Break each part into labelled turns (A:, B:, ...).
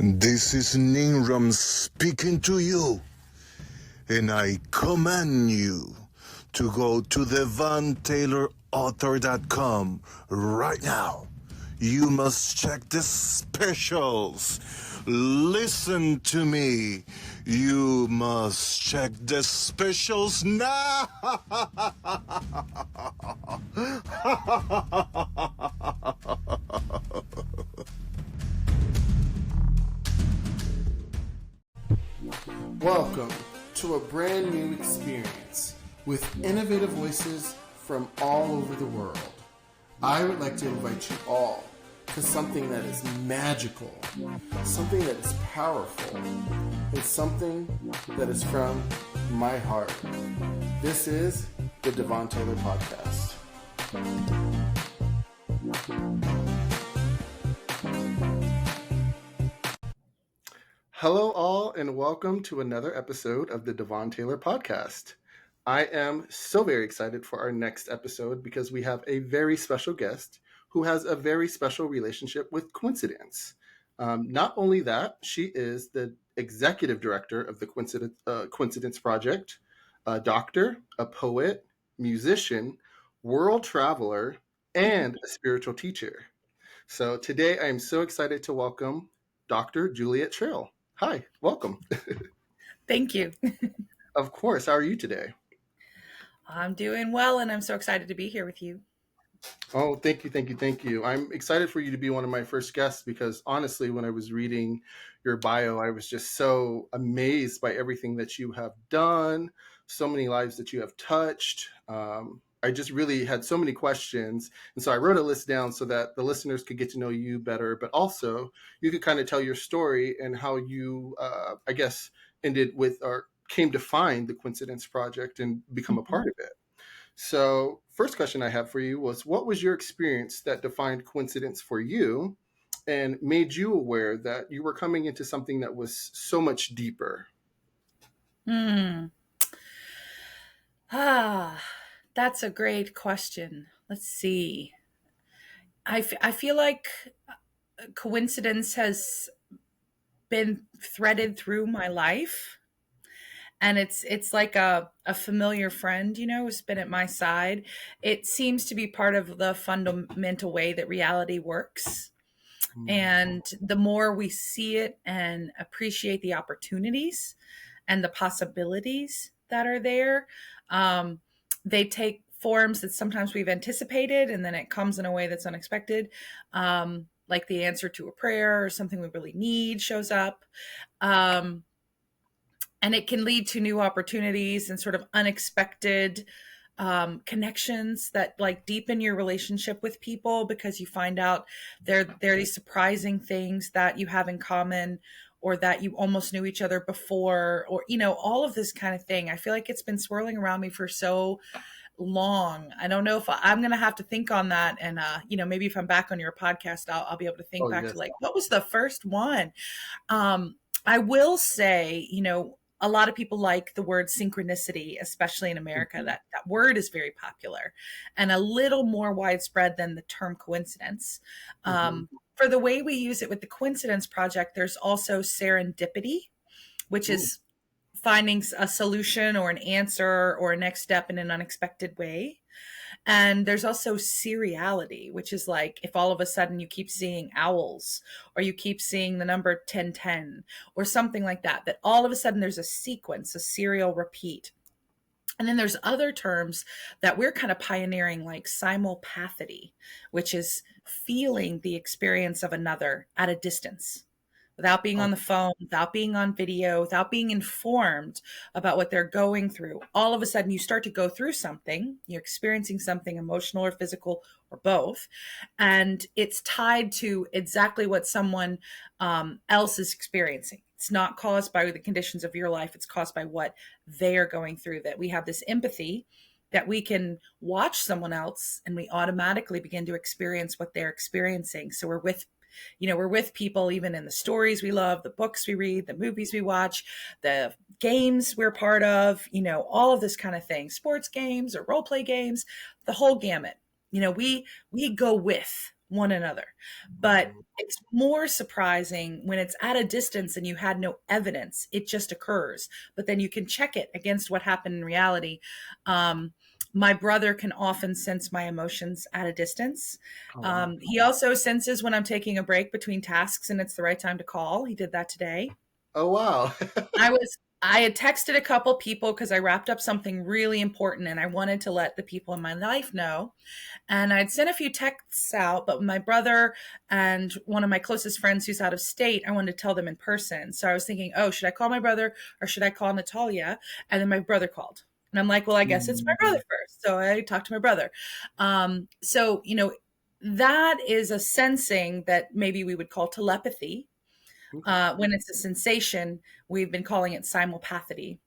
A: This is Nimram speaking to you, and I command you to go to DevonTaylorAuthor.com right now. You must check the specials. Listen to me. You must check the specials now.
B: Welcome to a brand new experience with innovative voices from all over the world. I would like to invite you all to something that is magical, something that is powerful, and something that is from my heart. This is the Devon Taylor Podcast. Hello all, and welcome to another episode of the Devon Taylor Podcast. I am so very excited for our next episode because we have a very special guest who has a very special relationship with coincidence. Not only that, she is the executive director of the Coincidence Project, a doctor, a poet, musician, world traveler, and a spiritual teacher. So today I am so excited to welcome Dr. Juliet Trail. Hi, welcome.
C: Thank you.
B: Of course. How are you today?
C: I'm doing well, and I'm so excited to be here with you.
B: Oh, thank you. I'm excited for you to be one of my first guests because honestly, when I was reading your bio, I was just so amazed by everything that you have done, so many lives that you have touched. I just really had so many questions. And so I wrote a list down so that the listeners could get to know you better, but also you could kind of tell your story and how you, I guess, ended with or came to find the Coincidence Project and become a part of it. So first question I have for you was, what was your experience that defined coincidence for you and made you aware that you were coming into something that was so much deeper?
C: That's a great question. Let's see. I feel like coincidence has been threaded through my life. And it's like a familiar friend, who's been at my side. It seems to be part of the fundamental way that reality works. And the more we see it and appreciate the opportunities and the possibilities that are there, they take forms that sometimes we've anticipated, and then it comes in a way that's unexpected. Like the answer to a prayer or something we really need shows up. And it can lead to new opportunities and sort of unexpected connections that like deepen your relationship with people because you find out there are these surprising things that you have in common or that you almost knew each other before, or, all of this kind of thing. I feel like it's been swirling around me for so long. I don't know if I'm going to have to think on that. And, maybe if I'm back on your podcast, I'll be able to think back to like, what was the first one? I will say, a lot of people like the word synchronicity, especially in America. That word is very popular and a little more widespread than the term coincidence. For the way we use it with the Coincidence Project, there's also serendipity, which is finding a solution or an answer or a next step in an unexpected way. And there's also seriality, which is like if all of a sudden you keep seeing owls or you keep seeing the number 1010 or something like that, that all of a sudden there's a sequence, a serial repeat. And then there's other terms that we're kind of pioneering, like simulapathy, which is feeling the experience of another at a distance, without being on the phone, without being on video, without being informed about what they're going through. All of a sudden you start to go through something, you're experiencing something emotional or physical or both. And it's tied to exactly what someone else is experiencing. It's not caused by the conditions of your life. It's caused by what they are going through, that we have this empathy that we can watch someone else and we automatically begin to experience what they're experiencing. So we're with people, even in the stories we love, the books we read, the movies we watch, the games we're part of, all of this kind of thing, sports games or role play games, the whole gamut. We go with one another. But it's more surprising when it's at a distance and you had no evidence. It just occurs. But then you can check it against what happened in reality. My brother can often sense my emotions at a distance.
B: Oh, wow.
C: He also senses when I'm taking a break between tasks and it's the right time to call. He did that today.
B: Oh, wow.
C: I had texted a couple people because I wrapped up something really important and I wanted to let the people in my life know. And I'd sent a few texts out, but my brother and one of my closest friends who's out of state, I wanted to tell them in person. So I was thinking, oh, should I call my brother or should I call Natalia? And then my brother called. And I'm like, well, I guess it's my brother first. So I talked to my brother. So, that is a sensing that maybe we would call telepathy. When it's a sensation, we've been calling it simulapathy.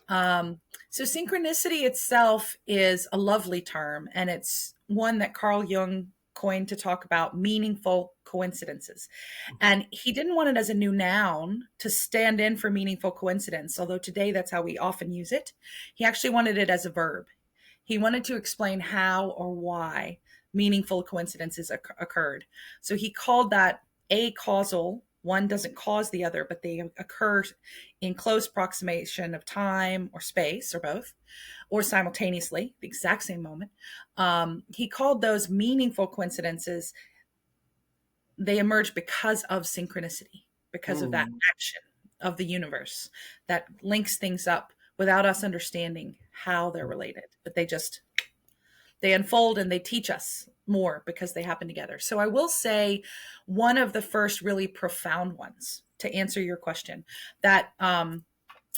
C: So synchronicity itself is a lovely term, and it's one that Carl Jung coined to talk about meaningful coincidences. And he didn't want it as a new noun to stand in for meaningful coincidence, although today that's how we often use it. He actually wanted it as a verb. He wanted to explain how or why meaningful coincidences occurred. So he called that acausal. One doesn't cause the other, but they occur in close proximation of time or space or both, or simultaneously, the exact same moment. He called those meaningful coincidences. They emerge because of synchronicity, because of that action of the universe that links things up without us understanding how they're related, but they unfold and they teach us more because they happen together. So I will say one of the first really profound ones, to answer your question, that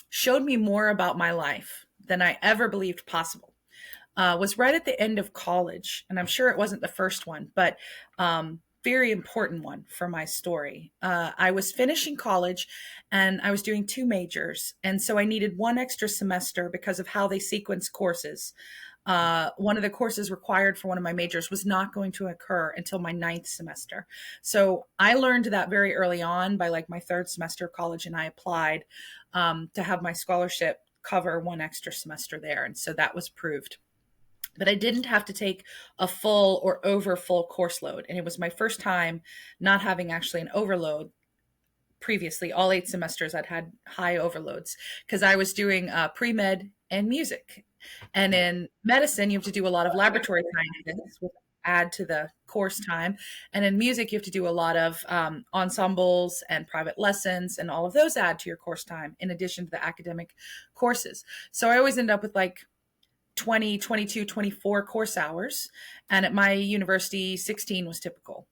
C: showed me more about my life than I ever believed possible, was right at the end of college. And I'm sure it wasn't the first one, but very important one for my story. I was finishing college and I was doing 2 majors. And so I needed 1 extra semester because of how they sequence courses. One of the courses required for one of my majors was not going to occur until my 9th semester. So I learned that very early on by like my 3rd semester of college, and I applied to have my scholarship cover 1 extra semester there. And so that was approved. But I didn't have to take a full or over full course load. And it was my first time not having actually an overload. Previously, all 8 semesters, I'd had high overloads because I was doing pre-med and music. And in medicine, you have to do a lot of laboratory sciences, which add to the course time. And in music, you have to do a lot of ensembles and private lessons, and all of those add to your course time in addition to the academic courses. So I always end up with like 20, 22, 24 course hours. And at my university, 16 was typical.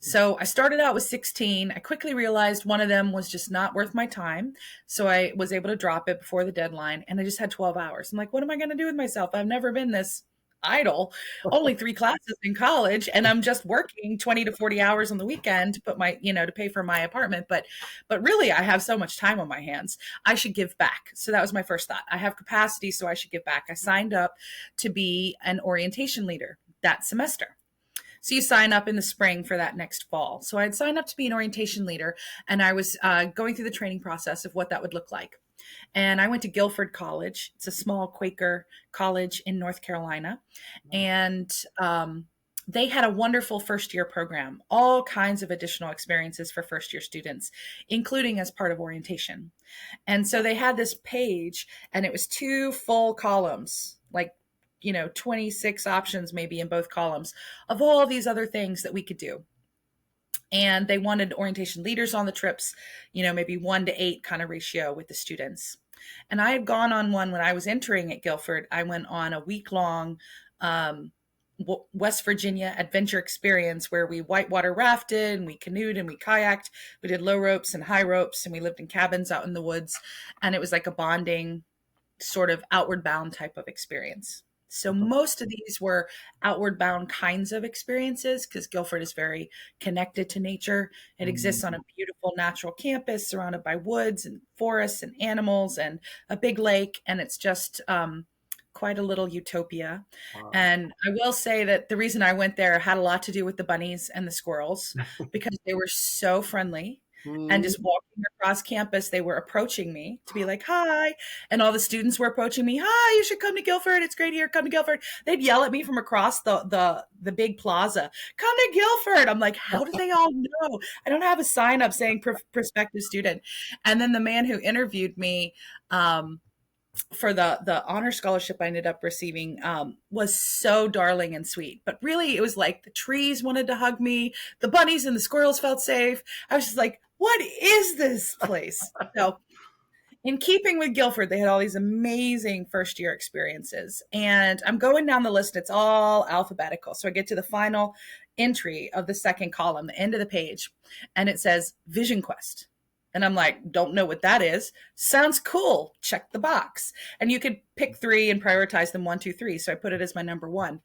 C: So I started out with 16. I quickly realized one of them was just not worth my time. So I was able to drop it before the deadline, and I just had 12 hours. I'm like, what am I going to do with myself? I've never been this idle, only 3 classes in college, and I'm just working 20 to 40 hours on the weekend to put my, to pay for my apartment. But really, I have so much time on my hands. I should give back. So that was my first thought. I have capacity, so I should give back. I signed up to be an orientation leader that semester. So you sign up in the spring for that next fall. So I'd signed up to be an orientation leader, and I was going through the training process of what that would look like. And I went to Guilford College. It's a small Quaker college in North Carolina. And they had a wonderful first-year program, all kinds of additional experiences for first-year students, including as part of orientation. And so they had this page, and it was 2 full columns, like 26 options maybe in both columns of all these other things that we could do. And they wanted orientation leaders on the trips, maybe 1-to-8 kind of ratio with the students. And I had gone on one when I was entering at Guilford. I went on a week-long West Virginia adventure experience where we whitewater rafted and we canoed and we kayaked. We did low ropes and high ropes, and we lived in cabins out in the woods. And it was like a bonding sort of outward bound type of experience. So most of these were outward bound kinds of experiences because Guilford is very connected to nature. It exists on a beautiful natural campus surrounded by woods and forests and animals and a big lake. And it's just quite a little utopia. Wow. And I will say that the reason I went there had a lot to do with the bunnies and the squirrels because they were so friendly. And
B: Mm.
C: just walking across campus, they were approaching me to be like, hi. And all the students were approaching me. Hi, you should come to Guilford. It's great here. Come to Guilford. They'd yell at me from across the big plaza. Come to Guilford. I'm like, how do they all know? I don't have a sign up saying prospective student. And then the man who interviewed me, for the honor scholarship I ended up receiving, was so darling and sweet. But really, it was like the trees wanted to hug me. The bunnies and the squirrels felt safe. I was just like, what is this place? So in keeping with Guilford, they had all these amazing first year experiences. And I'm going down the list. It's all alphabetical. So I get to the final entry of the second column, the end of the page, and it says Vision Quest. And I'm like, don't know what that is. Sounds cool. Check the box. And you could pick 3 and prioritize them 1, 2, 3. So I put it as my number 1.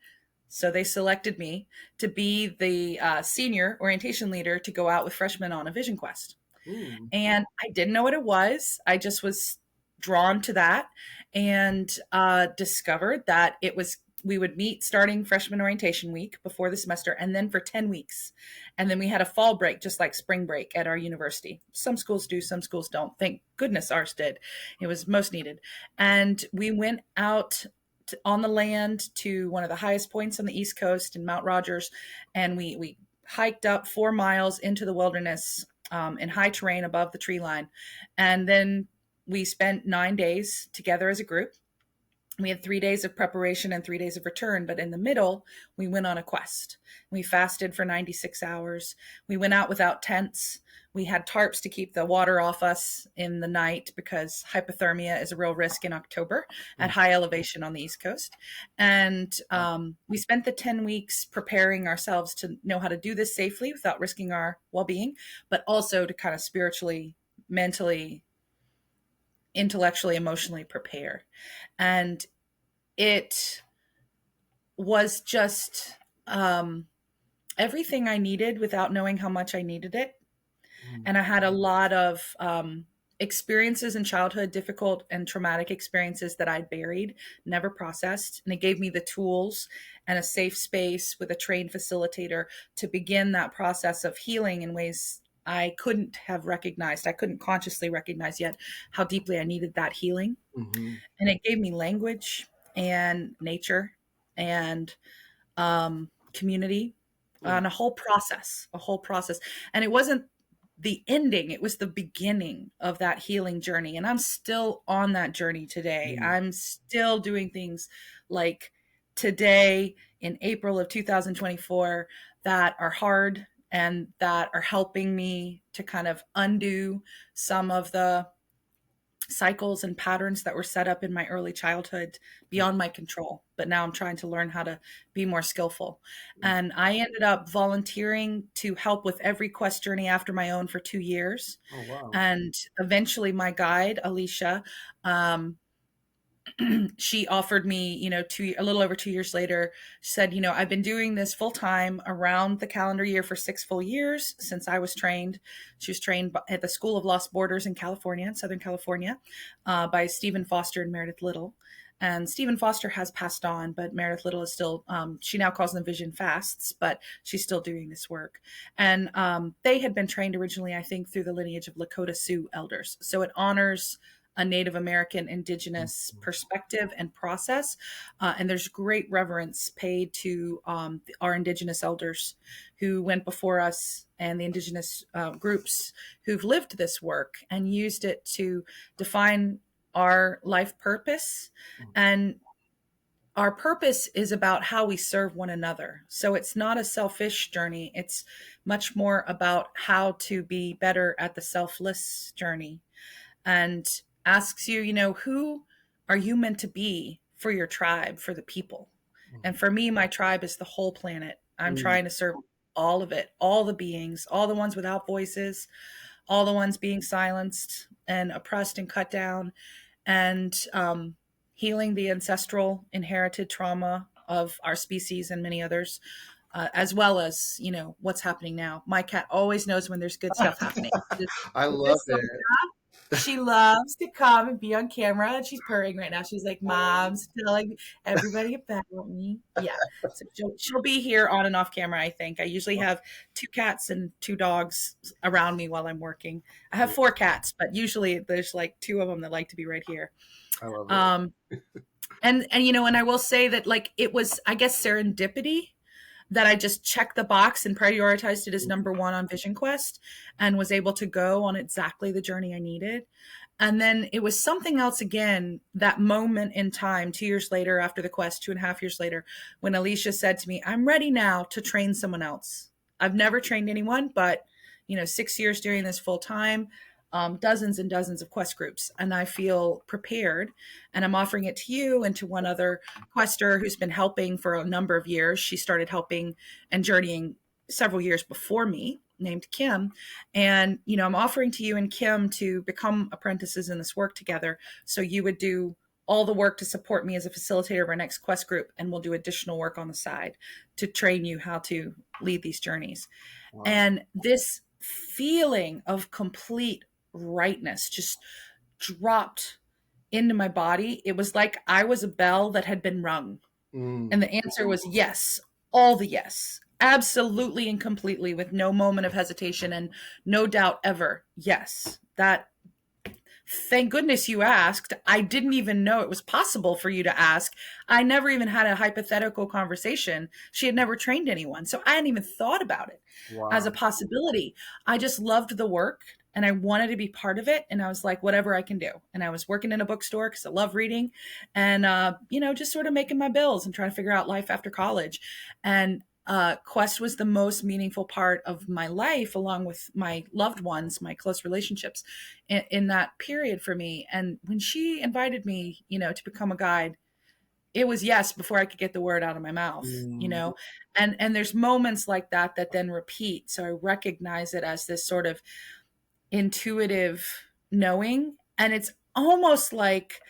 C: So they selected me to be the senior orientation leader to go out with freshmen on a Vision Quest.
B: Ooh.
C: And I didn't know what it was. I just was drawn to that and discovered that we would meet starting freshman orientation week before the semester, and then for 10 weeks. And then we had a fall break, just like spring break at our university. Some schools do, some schools don't. Thank goodness ours did. It was most needed. And we went out on the land to one of the highest points on the East Coast in Mount Rogers. And we hiked up 4 miles into the wilderness in high terrain above the tree line. And then we spent 9 days together as a group. We had 3 days of preparation and 3 days of return, but in the middle, we went on a quest. We fasted for 96 hours. We went out without tents. We had tarps to keep the water off us in the night because hypothermia is a real risk in October at high elevation on the East Coast. And we spent the 10 weeks preparing ourselves to know how to do this safely without risking our well-being, but also to kind of spiritually, mentally, intellectually, emotionally prepare. And it was just everything I needed without knowing how much I needed it. And I had a lot of experiences in childhood, difficult and traumatic experiences that I'd buried, never processed. And it gave me the tools and a safe space with a trained facilitator to begin that process of healing in ways I couldn't have recognized. I couldn't consciously recognize yet how deeply I needed that healing.
B: Mm-hmm.
C: And it gave me language and nature and community and a whole process. And it wasn't the ending, it was the beginning of that healing journey. And I'm still on that journey today. I'm still doing things like today in April of 2024 that are hard and that are helping me to kind of undo some of the cycles and patterns that were set up in my early childhood beyond my control. But now I'm trying to learn how to be more skillful. And I ended up volunteering to help with every quest journey after my own for 2 years.
B: Oh, wow.
C: And eventually my guide, Alicia, she offered me, a little over 2 years later, said, I've been doing this full time around the calendar year for 6 full years since I was trained. She was trained at the School of Lost Borders in California, in Southern California, by Stephen Foster and Meredith Little. And Stephen Foster has passed on, but Meredith Little is still, she now calls them Vision Fasts, but she's still doing this work. And they had been trained originally, I think, through the lineage of Lakota Sioux elders. So it honors a Native American indigenous perspective and process. And there's great reverence paid to our indigenous elders who went before us and the indigenous groups who've lived this work and used it to define our life purpose. And our purpose is about how we serve one another. So it's not a selfish journey. It's much more about how to be better at the selfless journey. And asks you, who are you meant to be for your tribe, for the people? And for me, my tribe is the whole planet. I'm trying to serve all of it, all the beings, all the ones without voices, all the ones being silenced and oppressed and cut down, and healing the ancestral inherited trauma of our species and many others, as well as, what's happening now. My cat always knows when there's good stuff happening.
B: I love it.
C: She loves to come and be on camera, and she's purring right now. She's like, "Mom's telling everybody about me." Yeah, so she'll be here on and off camera. I think I usually have 2 cats and 2 dogs around me while I'm working. I have 4 cats, but usually there's like 2 of them that like to be right here.
B: I love it.
C: Um, and you know, and I will say that like it was, I guess, serendipity that I just checked the box and prioritized it as number 1 on Vision Quest and was able to go on exactly the journey I needed. And then it was something else again, that moment in time, 2 years later after the quest, 2.5 years later, when Alicia said to me, "I'm ready now to train someone else. I've never trained anyone, but 6 years doing this full time, dozens and dozens of quest groups, and I feel prepared. And I'm offering it to you and to one other quester who's been helping for a number of years. She started helping and journeying several years before me, named Kim. And, I'm offering to you and Kim to become apprentices in this work together. So you would do all the work to support me as a facilitator of our next quest group, and we'll do additional work on the side to train you how to lead these journeys."
B: Wow.
C: And this feeling of complete rightness just dropped into my body. It was like I was a bell that had been rung. And the answer was yes, all the yes, absolutely and completely, with no moment of hesitation and no doubt ever. Yes, that. Thank goodness you asked. I didn't even know it was possible for you to ask. I never even had a hypothetical conversation. She had never trained anyone, so I hadn't even thought about it as a possibility. I just loved the work and I wanted to be part of it. And I was like, whatever I can do. And I was working in a bookstore because I love reading and, just sort of making my bills and trying to figure out life after college. And Quest was the most meaningful part of my life, along with my loved ones, my close relationships in that period for me. And when she invited me, to become a guide, it was yes before I could get the word out of my mouth, and there's moments like that that then repeat. So I recognize it as this sort of intuitive knowing, and it's almost like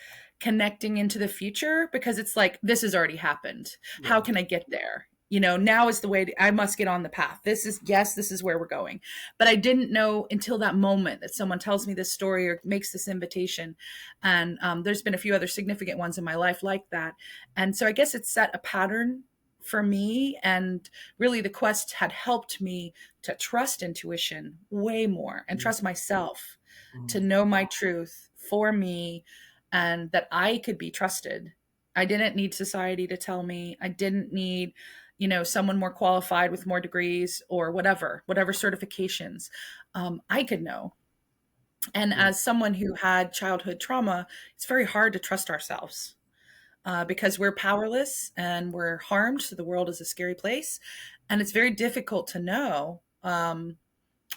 C: connecting into the future, because it's like, this has already happened.
B: Yeah.
C: How can I get there? Now is the way I must get on the path. This is where we're going. But I didn't know until that moment that someone tells me this story or makes this invitation. And there's been a few other significant ones in my life like that. And so I guess it set a pattern for me. And really the quest had helped me to trust intuition way more and trust myself, to know my truth for me, and that I could be trusted. I didn't need society to tell me. I didn't need someone more qualified with more degrees or whatever certifications. I could know. And as someone who had childhood trauma, it's very hard to trust ourselves because we're powerless and we're harmed. So the world is a scary place. And it's very difficult to know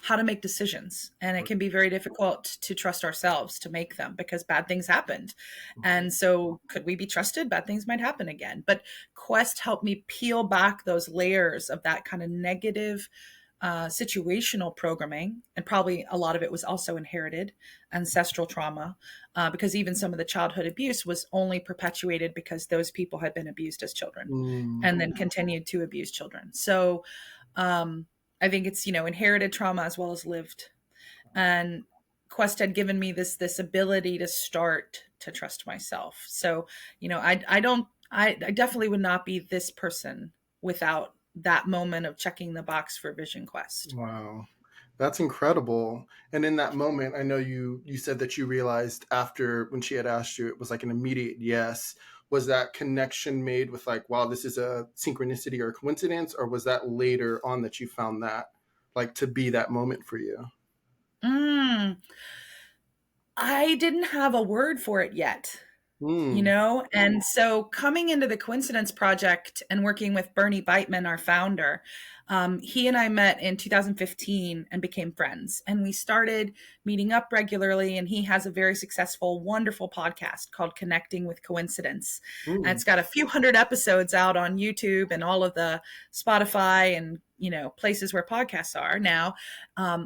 C: how to make decisions. And it can be very difficult to trust ourselves to make them, because bad things happened. And so could we be trusted? Bad things might happen again. But Quest helped me peel back those layers of that kind of negative situational programming. And probably a lot of it was also inherited ancestral trauma, because even some of the childhood abuse was only perpetuated because those people had been abused as children and then continued to abuse children. So, I think it's, inherited trauma as well as lived. And Quest had given me this ability to start to trust myself. So, I definitely would not be this person without that moment of checking the box for Vision Quest.
B: Wow. That's incredible. And in that moment, I know you said that you realized after, when she had asked you, it was like an immediate yes. Was that connection made with like, wow, this is a synchronicity or a coincidence? Or was that later on that you found that like to be that moment for you?
C: I didn't have a word for it yet. And so coming into the Coincidence Project and working with Bernie Beitman, our founder, he and I met in 2015 and became friends. And we started meeting up regularly. And he has a very successful, wonderful podcast called Connecting with Coincidence. And it's got a few hundred episodes out on YouTube and all of the Spotify and places where podcasts are now.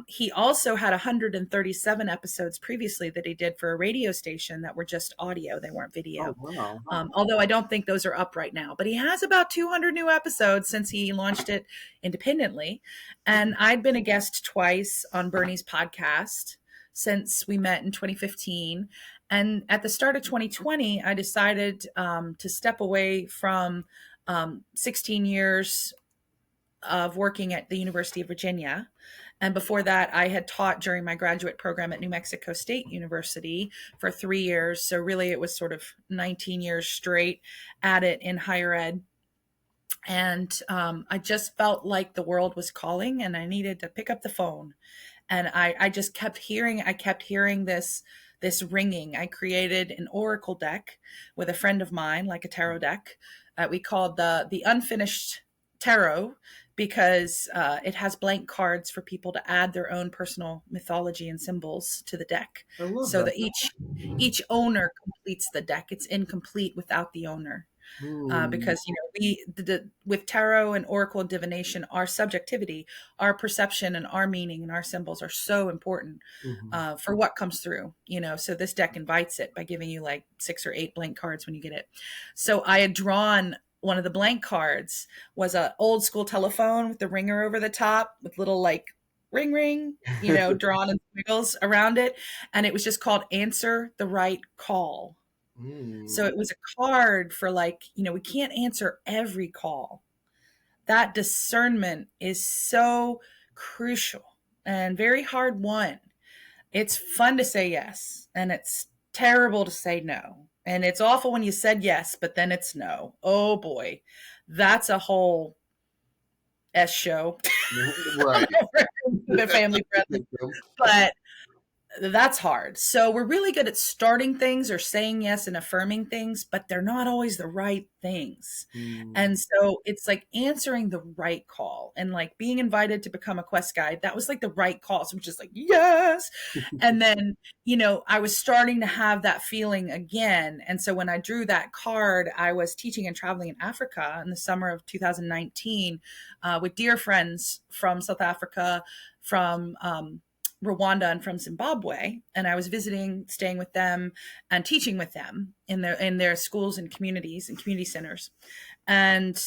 C: He also had 137 episodes previously that he did for a radio station that were just audio. They weren't video.
B: Oh, wow.
C: Although I don't think those are up right now, but he has about 200 new episodes since he launched it independently. And I'd been a guest twice on Bernie's podcast. since we met in 2015. And at the start of 2020, I decided to step away from 16 years of working at the University of Virginia. And before that, I had taught during my graduate program at New Mexico State University for 3 years. So really, it was sort of 19 years straight at it in higher ed. And I just felt like the world was calling and I needed to pick up the phone. And I just kept hearing this ringing. I created an oracle deck with a friend of mine, like a tarot deck. We called the unfinished tarot because it has blank cards for people to add their own personal mythology and symbols to the deck,
B: I love
C: so
B: that.
C: that each owner completes the deck. It's incomplete without the owner. Because with tarot and oracle and divination, our subjectivity, our perception, and our meaning and our symbols are so important for what comes through. So this deck invites it by giving you like 6 or 8 blank cards when you get it. So I had drawn one of the blank cards was a old school telephone with the ringer over the top with little like ring ring, drawn in squiggles around it, and it was just called "Answer the Right Call." So it was a card for like, we can't answer every call. That discernment is so crucial and very hard won. It's fun to say yes, and it's terrible to say no. And it's awful when you said yes, but then it's no. Oh boy, that's a whole S show.
B: Right.
C: The family friendly. But that's hard. So we're really good at starting things or saying yes and affirming things, but they're not always the right things. And so it's like answering the right call, and like being invited to become a quest guide. That was like the right call. So I'm just like, yes. And then, I was starting to have that feeling again. And so when I drew that card, I was teaching and traveling in Africa in the summer of 2019 with dear friends from South Africa, from Rwanda, and from Zimbabwe. And I was visiting, staying with them and teaching with them in their schools and communities and community centers. And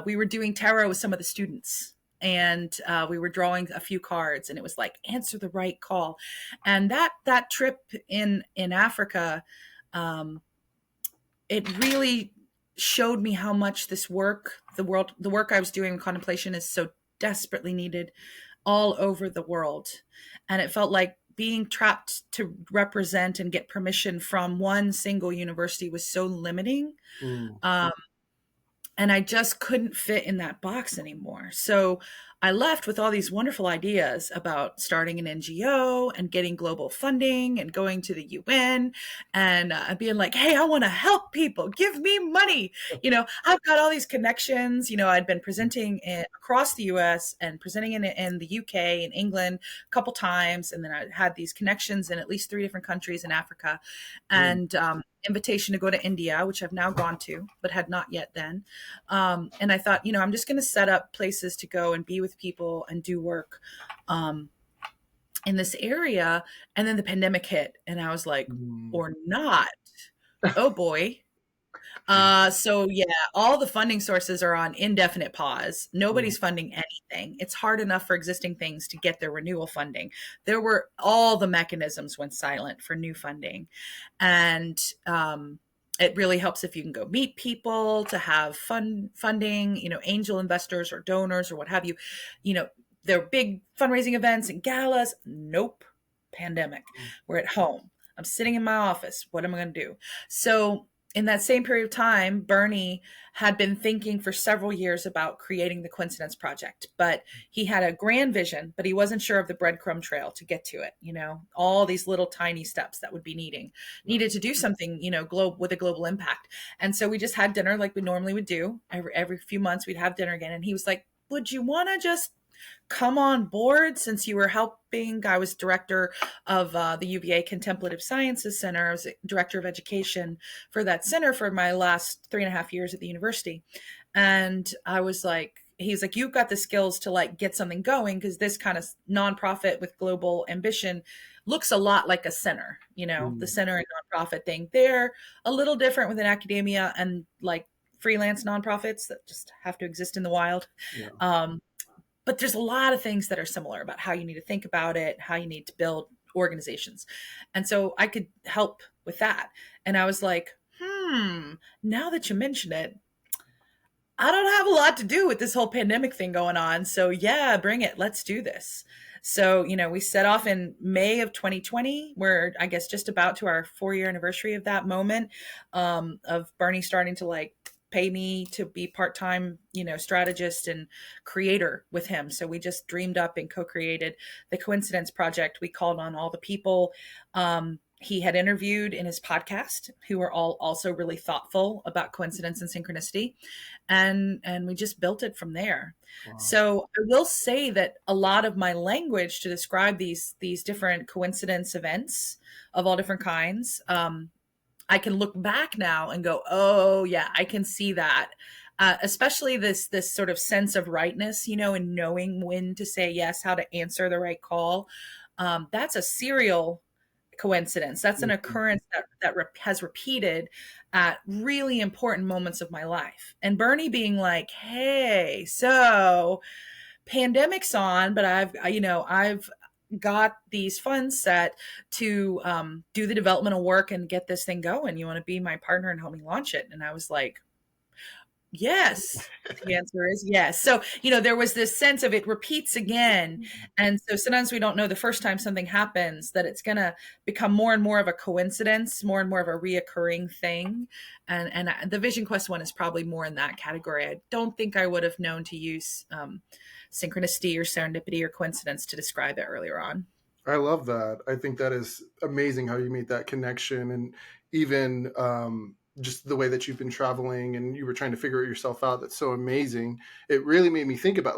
C: we were doing tarot with some of the students, and we were drawing a few cards, and it was like, answer the right call. And that trip in Africa, it really showed me how much this work, the work I was doing in contemplation, is so desperately needed all over the world. And it felt like being trapped to represent and get permission from one single university was so limiting. And I just couldn't fit in that box anymore. So I left with all these wonderful ideas about starting an NGO and getting global funding and going to the UN and being like, hey, I want to help people. Give me money. I've got all these connections. I'd been presenting across the US and presenting in the UK and England a couple times. And then I had these connections in at least 3 different countries in Africa. And invitation to go to India, which I've now gone to, but had not yet then. And I thought, I'm just going to set up places to go and be with people and do work in this area. And then the pandemic hit, and I was like, or not. Oh boy. So yeah, all the funding sources are on indefinite pause. Nobody's funding anything. It's hard enough for existing things to get their renewal funding. All the mechanisms went silent for new funding. And it really helps if you can go meet people to have funding, angel investors or donors or what have you. There are big fundraising events and galas. Nope. Pandemic. We're at home. I'm sitting in my office. What am I going to do? So in that same period of time, Bernie had been thinking for several years about creating the Coincidence Project, but he had a grand vision, but he wasn't sure of the breadcrumb trail to get to it. All these little tiny steps that would be needed to do something, with a global impact. And so we just had dinner like we normally would do. Every few months we'd have dinner again. And he was like, would you want to just come on board since you were helping? I was director of the UVA Contemplative Sciences Center. I was director of education for that center for my last 3.5 years at the university. And I was like, he's like, you've got the skills to like get something going, because this kind of nonprofit with global ambition looks a lot like a center, the center and nonprofit thing. They're a little different within academia and like freelance nonprofits that just have to exist in the wild. Yeah. But there's a lot of things that are similar about how you need to think about it, how you need to build organizations. And so I could help with that. And I was like, now that you mention it, I don't have a lot to do with this whole pandemic thing going on. So yeah, bring it. Let's do this. So, we set off in May of 2020. We're, I guess, just about to our 4-year anniversary of that moment, of Bernie starting to like pay me to be part-time, strategist and creator with him. So we just dreamed up and co-created the Coincidence Project. We called on all the people he had interviewed in his podcast, who were all also really thoughtful about coincidence and synchronicity. And we just built it from there. Wow. So I will say that a lot of my language to describe these different coincidence events of all different kinds, I can look back now and go, oh yeah, I can see that. Especially this sort of sense of rightness, and knowing when to say yes, how to answer the right call. That's a serial coincidence. That's an occurrence that has repeated at really important moments of my life. And Bernie being like, hey, so pandemic's on, but I've got these funds set to do the developmental work and get this thing going. You want to be my partner and help me launch it? And I was like, yes. The answer is yes. So, there was this sense of it repeats again. And so sometimes we don't know the first time something happens that it's going to become more and more of a coincidence, more and more of a reoccurring thing. And the Vision Quest one is probably more in that category. I don't think I would have known to use synchronicity or serendipity or coincidence to describe it earlier on.
B: I love that. I think that is amazing how you made that connection, and even just the way that you've been traveling and you were trying to figure yourself out. That's so amazing. It really made me think about,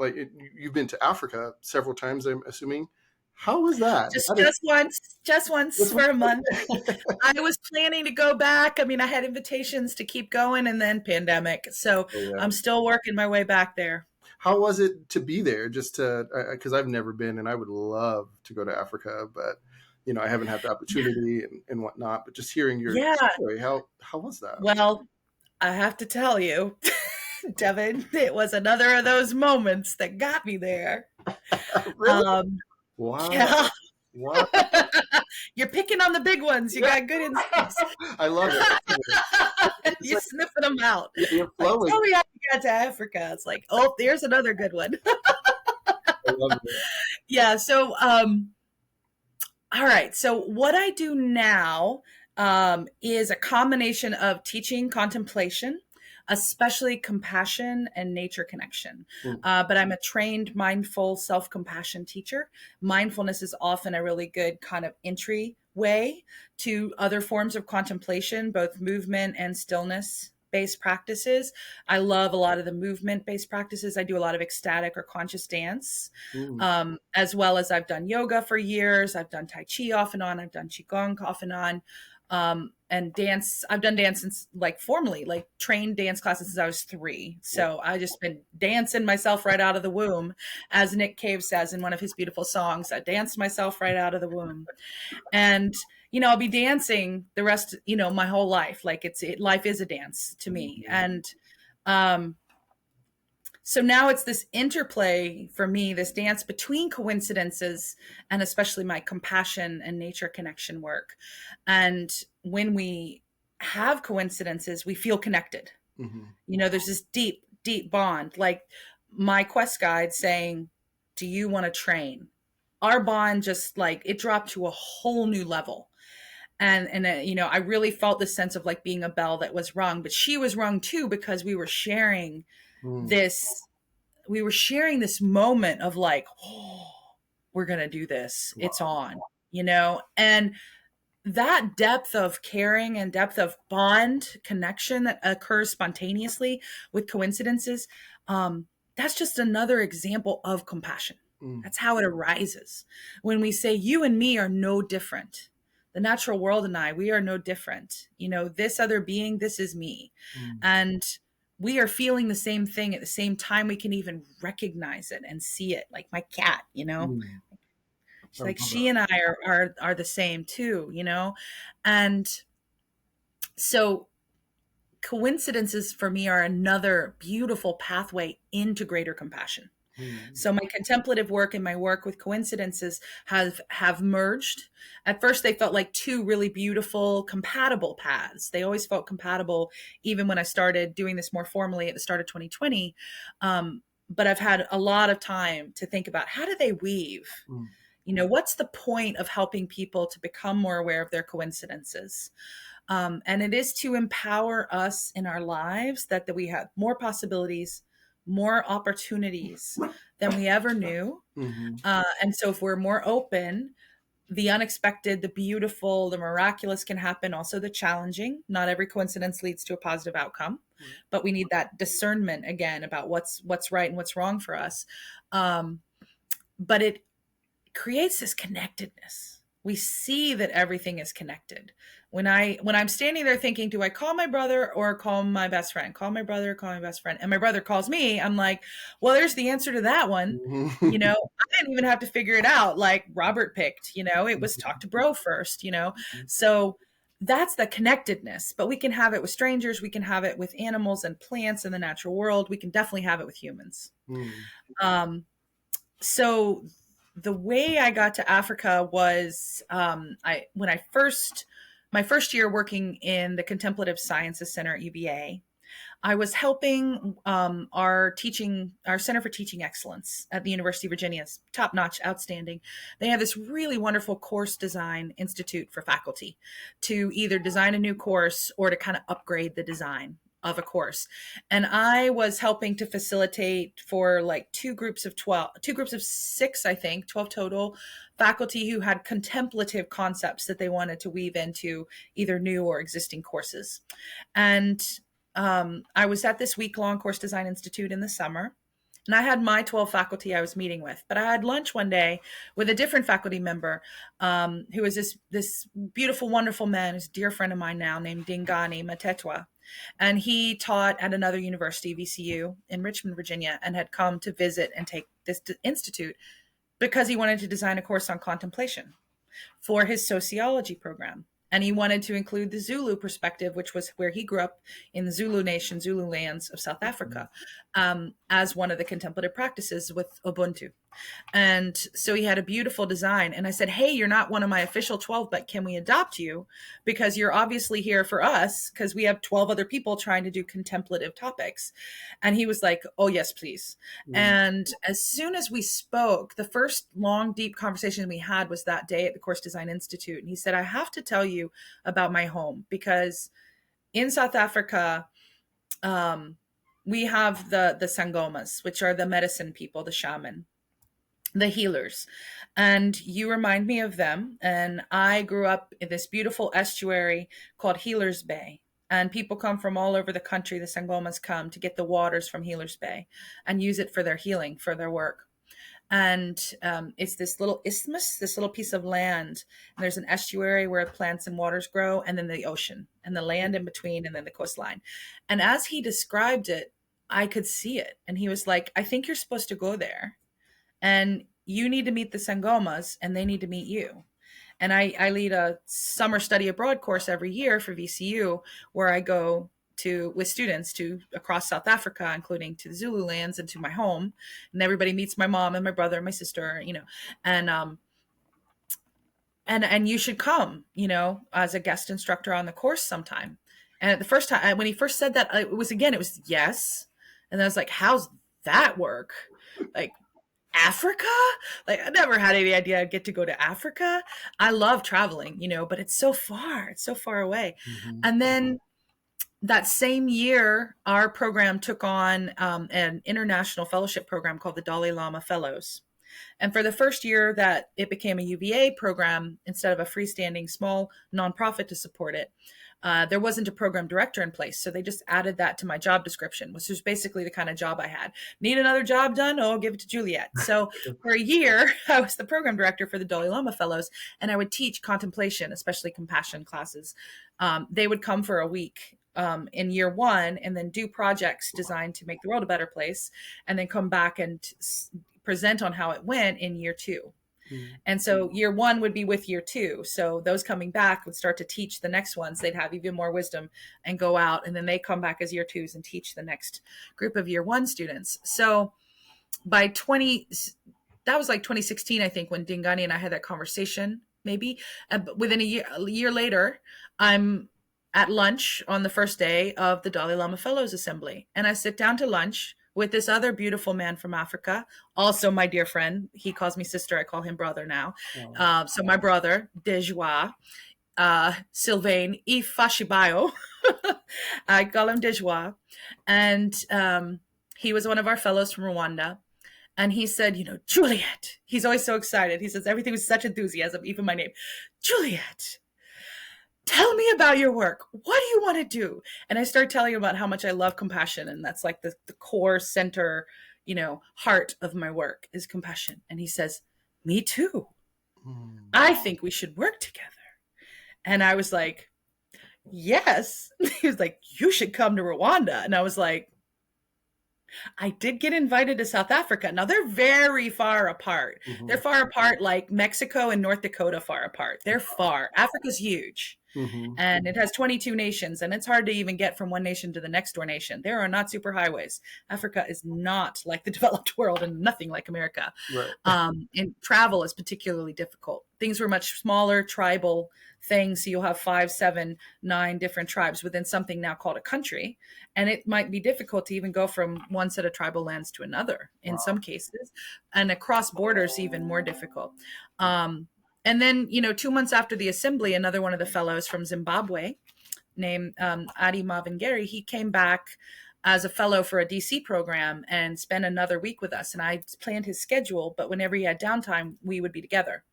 B: you've been to Africa several times, I'm assuming. How was that?
C: Just once for a month. I was planning to go back. I mean, I had invitations to keep going, and then pandemic. So I'm still working my way back there.
B: How was it to be there? Just because I've never been, and I would love to go to Africa, but I haven't had the opportunity and whatnot. But just hearing your story, how was that?
C: Well, I have to tell you, Devon, it was another of those moments that got me there.
B: Really? Wow.
C: Yeah. Wow. You're picking on the big ones. You got good instincts.
B: I love it.
C: You're sniffing them out.
B: You're flowing.
C: Tell me how you got to Africa. It's like, oh, there's another good one.
B: I love it.
C: Yeah. So, all right. So what I do now is a combination of teaching contemplation, especially compassion and nature connection. But I'm a trained mindful self-compassion teacher. Mindfulness is often a really good kind of entry way to other forms of contemplation, both movement and stillness based practices. I love a lot of the movement based practices. I do a lot of ecstatic or conscious dance, as well as I've done yoga for years. I've done Tai Chi off and on. I've done Qigong off and on. And dance, I've done dance since formally, trained dance classes since I was 3. So I just been dancing myself right out of the womb. As Nick Cave says in one of his beautiful songs, I danced myself right out of the womb. And, I'll be dancing the rest, my whole life. Life is a dance to me. And, so now it's this interplay for me, this dance between coincidences and especially my compassion and nature connection work. And when we have coincidences, we feel connected. There's this deep, deep bond, like my quest guide saying, do you want to train? Our bond just it dropped to a whole new level. And I really felt this sense of being a bell that was rung, but she was rung too, because we were sharing this moment of oh, we're going to do this. Wow. It's on, and that depth of caring and depth of bond connection that occurs spontaneously with coincidences. That's just another example of compassion. That's how it arises. When we say you and me are no different, the natural world and we are no different. This other being, this is me. And we are feeling the same thing at the same time. We can even recognize it and see it, like my cat, She's like, she and I are the same too, And so coincidences for me are another beautiful pathway into greater compassion. So my contemplative work and my work with coincidences have merged. At first, they felt like two really beautiful, compatible paths. They always felt compatible, even when I started doing this more formally at the start of 2020. But I've had a lot of time to think about, how do they weave? What's the point of helping people to become more aware of their coincidences? And it is to empower us in our lives that we have more possibilities, more opportunities than we ever knew. And so if we're more open, the unexpected, the beautiful, the miraculous can happen. Also the challenging. Not every coincidence leads to a positive outcome, but we need that discernment again about what's right and what's wrong for us. But it creates this connectedness. We see that everything is connected. When I'm standing there thinking, do I call my brother or call my best friend? Call my brother, call my best friend. And my brother calls me. I'm like, well, there's the answer to that one. I didn't even have to figure it out like Robert picked. It was talk to bro first, So that's the connectedness. But we can have it with strangers. We can have it with animals and plants in the natural world. We can definitely have it with humans. So the way I got to Africa was my first year working in the Contemplative Sciences Center at UVA. I was helping our Center for Teaching Excellence at the University of Virginia. It's top-notch, outstanding. They have this really wonderful course design institute for faculty to either design a new course or to kind of upgrade the design of a course. And I was helping to facilitate for like two groups of 6, I think, 12 total faculty who had contemplative concepts that they wanted to weave into either new or existing courses. And I was at this week-long Course Design Institute in the summer, and I had my 12 faculty I was meeting with, but I had lunch one day with a different faculty member who was this beautiful, wonderful man, who's a dear friend of mine now, named Dingani Matetwa. And he taught at another university, VCU, in Richmond, Virginia, and had come to visit and take this institute because he wanted to design a course on contemplation for his sociology program. And he wanted to include the Zulu perspective, which was where he grew up in the Zulu nation, Zulu lands of South Africa, as one of the contemplative practices with Ubuntu. And so he had a beautiful design. And I said, hey, you're not one of my official 12, but can we adopt you? Because you're obviously here for us, because we have 12 other people trying to do contemplative topics. And he was like, oh, yes, please. And as soon as we spoke, the first long, deep conversation we had was that day at the Course Design Institute. And he said, I have to tell you about my home, because in South Africa, we have the sangomas, which are the medicine people, the shaman, the healers. And you remind me of them. And I grew up in this beautiful estuary called Healers Bay. And people come from all over the country. The sangomas come to get the waters from Healers Bay and use it for their healing, for their work. And it's this little isthmus, this little piece of land. And there's an estuary where plants and waters grow, and then the ocean and the land in between, and then the coastline. And as he described it, I could see it. And he was like, I think you're supposed to go there. And you need to meet the Sangomas, and they need to meet you. And I lead a summer study abroad course every year for VCU, where I go with students to across South Africa, including to the Zulu lands and to my home. And everybody meets my mom and my brother and my sister, and you should come, as a guest instructor on the course sometime. And at the first time, when he first said that, it was yes. And I was like, how's that work? Like, Africa? Like, I never had any idea I'd get to go to Africa. I love traveling, but it's so far away. And then that same year, our program took on an international fellowship program called the Dalai Lama Fellows. And for the first year that it became a UVA program instead of a freestanding small nonprofit to support it, there wasn't a program director in place. So they just added that to my job description, which was basically the kind of job I had. Need another job done? Oh, give it to Juliet. So for a year, I was the program director for the Dalai Lama Fellows, and I would teach contemplation, especially compassion classes. They would come for a week in year one, and then do projects designed to make the world a better place, and then come back and present on how it went in year two. And so year one would be with year two. So those coming back would start to teach the next ones. They'd have even more wisdom and go out, and then they come back as year twos and teach the next group of year one students. So by 20, that was like 2016, I think, when Dingani and I had that conversation, maybe. But within a year later, I'm at lunch on the first day of the Dalai Lama Fellows Assembly. And I sit down to lunch with this other beautiful man from Africa, also my dear friend. He calls me sister. I call him brother now. So my brother, Dejwa, Sylvain Ifashibayo. I call him Dejwa. And he was one of our fellows from Rwanda. And he said, Juliet. He's always so excited. He says everything with such enthusiasm, even my name. Juliet, tell me about your work. What do you want to do? And I start telling him about how much I love compassion. And that's like the core center, heart of my work is compassion. And he says, me too. I think we should work together. And I was like, yes. He was like, you should come to Rwanda. And I was like, I did get invited to South Africa. Now they're very far apart. Mm-hmm. They're far apart like Mexico and North Dakota far apart. They're far. Africa's huge. Mm-hmm. And it has 22 nations, and it's hard to even get from one nation to the next door nation. There are not superhighways. Africa is not like the developed world and nothing like America. Right. And travel is particularly difficult. Things were much smaller, tribal things. So you'll have 5, 7, 9 different tribes within something now called a country. And it might be difficult to even go from one set of tribal lands to another in some cases. And across borders, even more difficult. And then, 2 months after the assembly, another one of the fellows from Zimbabwe named Adi Mavengeri, he came back as a fellow for a DC program and spent another week with us. And I planned his schedule, but whenever he had downtime, we would be together.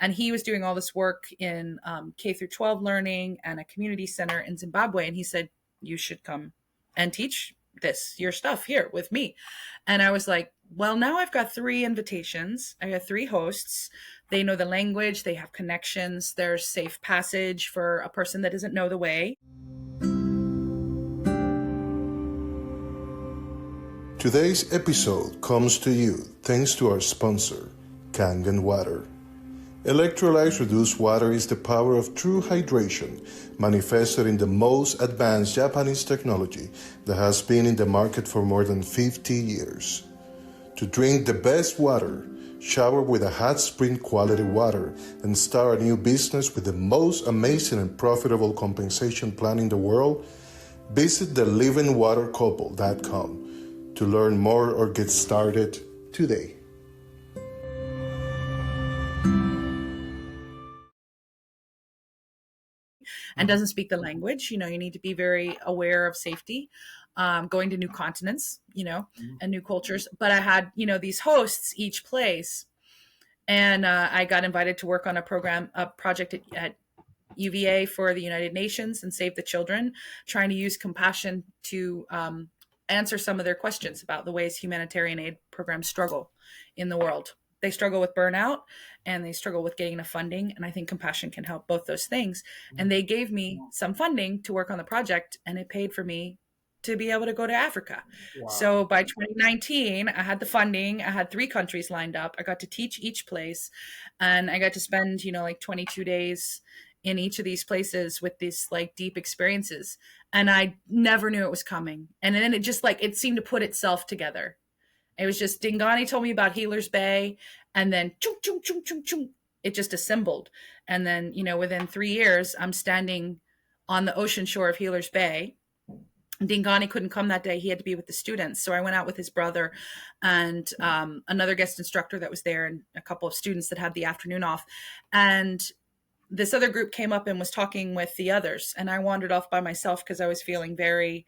C: And he was doing all this work in K through 12 learning and a community center in Zimbabwe. And he said, you should come and teach your stuff here with me. And I was like, well, now I've got 3 invitations. I got 3 hosts. They know the language. They have connections. There's safe passage for a person that doesn't know the way.
A: Today's episode comes to you thanks to our sponsor, Kangen Water. Electrolyte-reduced water is the power of true hydration, manifested in the most advanced Japanese technology that has been in the market for more than 50 years. To drink the best water, shower with a hot spring quality water, and start a new business with the most amazing and profitable compensation plan in the world, visit thelivingwatercouple.com to learn more or get started today.
C: And doesn't speak the language. You need to be very aware of safety, going to new continents, and new cultures. But I had, these hosts each place. And I got invited to work on a project at UVA for the United Nations and Save the Children, trying to use compassion to answer some of their questions about the ways humanitarian aid programs struggle in the world. They struggle with burnout and they struggle with getting enough funding. And I think compassion can help both those things. And they gave me some funding to work on the project, and it paid for me to be able to go to Africa. Wow. So by 2019, I had the funding. I had 3 countries lined up. I got to teach each place, and I got to spend, like 22 days in each of these places with these like deep experiences. And I never knew it was coming. And then it just it seemed to put itself together. It was just Dingani told me about Healer's Bay, and then chung, chung, chung, chung, chung, it just assembled. And then, within 3 years, I'm standing on the ocean shore of Healer's Bay. Dingani couldn't come that day. He had to be with the students. So I went out with his brother and another guest instructor that was there, and a couple of students that had the afternoon off. And this other group came up and was talking with the others. And I wandered off by myself because I was feeling very,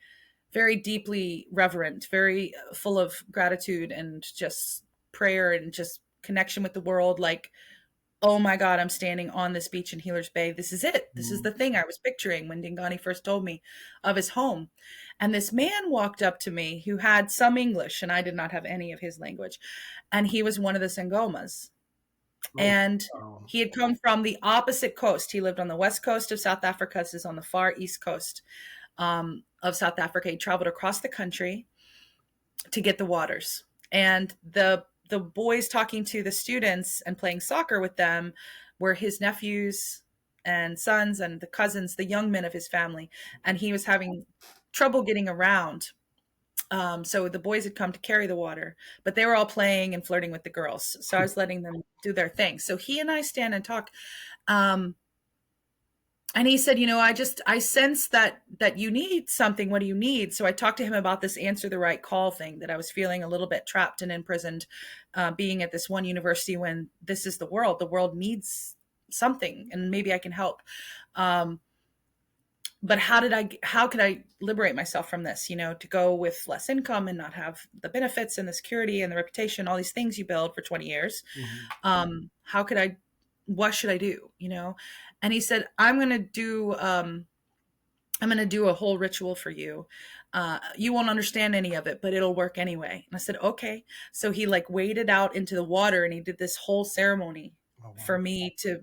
C: very deeply reverent, very full of gratitude and just prayer and just connection with the world. Like, oh my God, I'm standing on this beach in Healer's Bay. This is it. This is the thing I was picturing when Dingani first told me of his home. And this man walked up to me who had some English, and I did not have any of his language. And he was one of the Sangomas. And he had come from the opposite coast. He lived on the west coast of South Africa. This is on the far east coast of South Africa. He traveled across the country to get the waters. And the boys talking to the students and playing soccer with them were his nephews and sons and the cousins, the young men of his family. And he was having trouble getting around So the boys had come to carry the water, but they were all playing and flirting with the girls. So I was letting them do their thing. So he and I stand and talk. Um, and he said, I sense that you need something. What do you need? So I talked to him about this answer the right call thing, that I was feeling a little bit trapped and imprisoned, being at this one university when this is the world needs something, and maybe I can help. But how could I liberate myself from this, to go with less income and not have the benefits and the security and the reputation, all these things you build for 20 years. Mm-hmm. What should I do? And he said, I'm going to do a whole ritual for you. You won't understand any of it, but it'll work anyway. And I said, okay. So he waded out into the water and he did this whole ceremony for me to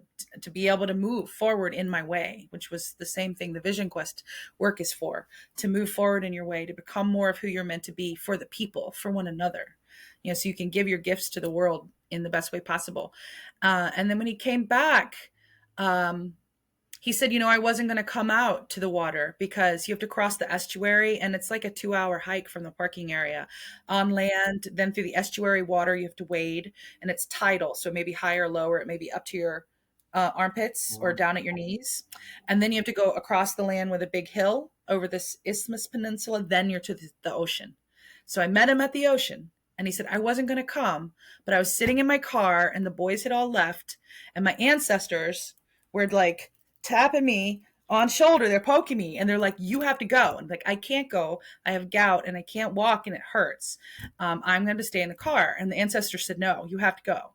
C: be able to move forward in my way, which was the same thing the Vision Quest work is for, to move forward in your way, to become more of who you're meant to be for the people, for one another, so you can give your gifts to the world in the best way possible. And then when he came back, he said, I wasn't going to come out to the water because you have to cross the estuary, and it's like a 2-hour hike from the parking area on land. Then through the estuary water, you have to wade, and it's tidal. So it may be higher or lower. It may be up to your armpits or down at your knees. And then you have to go across the land with a big hill over this Isthmus Peninsula. Then you're to the ocean. So I met him at the ocean, and he said, I wasn't going to come, but I was sitting in my car and the boys had all left, and my ancestors were tapping me on shoulder. They're poking me and they're like, you have to go. And I can't go. I have gout and I can't walk and it hurts. I'm going to stay in the car. And the ancestors said, no, you have to go.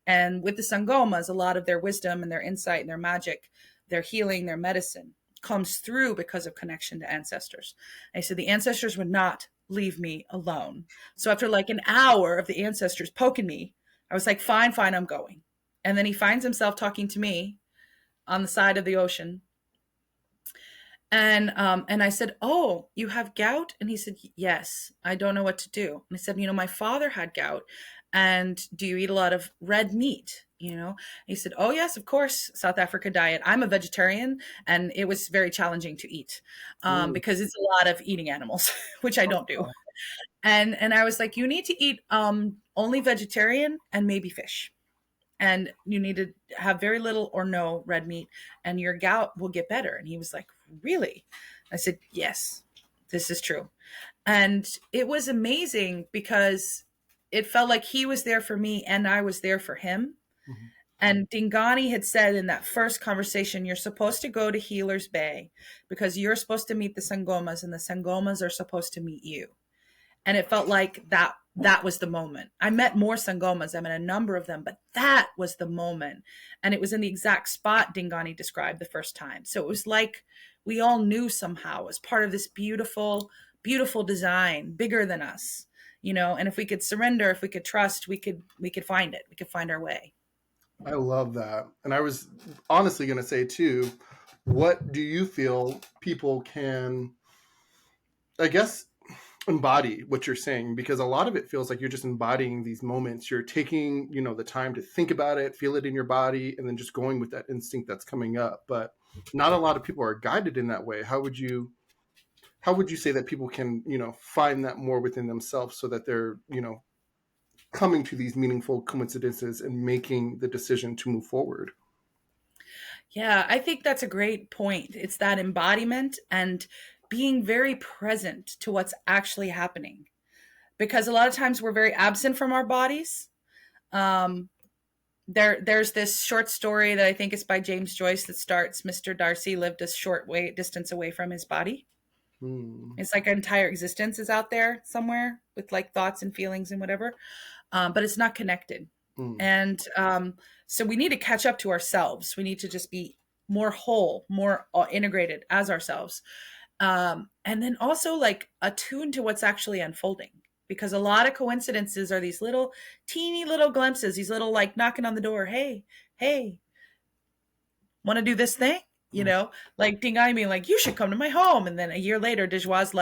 C: And with the Sangomas, a lot of their wisdom and their insight and their magic, their healing, their medicine comes through because of connection to ancestors. And I said, the ancestors would not leave me alone. So after an hour of the ancestors poking me, I was like, fine, I'm going. And then he finds himself talking to me on the side of the ocean. And I said, oh, you have gout? And he said, yes, I don't know what to do. And I said, my father had gout. And do you eat a lot of red meat? He said, oh yes, of course. South Africa diet. I'm a vegetarian, and it was very challenging to eat because it's a lot of eating animals, which I don't do. And I was like, you need to eat only vegetarian and maybe fish. And you need to have very little or no red meat, and your gout will get better. And he was like, really? I said, yes, this is true. And it was amazing because it felt like he was there for me and I was there for him. Mm-hmm. And Dingani had said in that first conversation, you're supposed to go to Healer's Bay because you're supposed to meet the Sangomas, and the Sangomas are supposed to meet you. And it felt like that was the moment. I met more Sangomas. I met a number of them, but that was the moment. And it was in the exact spot Dingani described the first time. So it was like we all knew somehow as part of this beautiful, beautiful design, bigger than us, and if we could surrender, if we could trust, we could find it. We could find our way.
B: I love that. And I was honestly going to say too, what do you feel people can, I guess, embody what you're saying? Because a lot of it feels like you're just embodying these moments. You're taking, the time to think about it, feel it in your body, and then just going with that instinct that's coming up. But not a lot of people are guided in that way. How would you say that people can, find that more within themselves so that they're, coming to these meaningful coincidences and making the decision to move forward?
C: Yeah, I think that's a great point. It's that embodiment and being very present to what's actually happening, because a lot of times we're very absent from our bodies. There's this short story that I think is by James Joyce that starts, Mr. Darcy lived a short distance away from his body. It's like an entire existence is out there somewhere with thoughts and feelings and whatever, but it's not connected. And so we need to catch up to ourselves. We need to just be more whole, more integrated as ourselves. And then also attuned to what's actually unfolding, because a lot of coincidences are these little teeny little glimpses, these little knocking on the door. Hey, want to do this thing? Dingani being you should come to my home. And then a year later, Dijwa's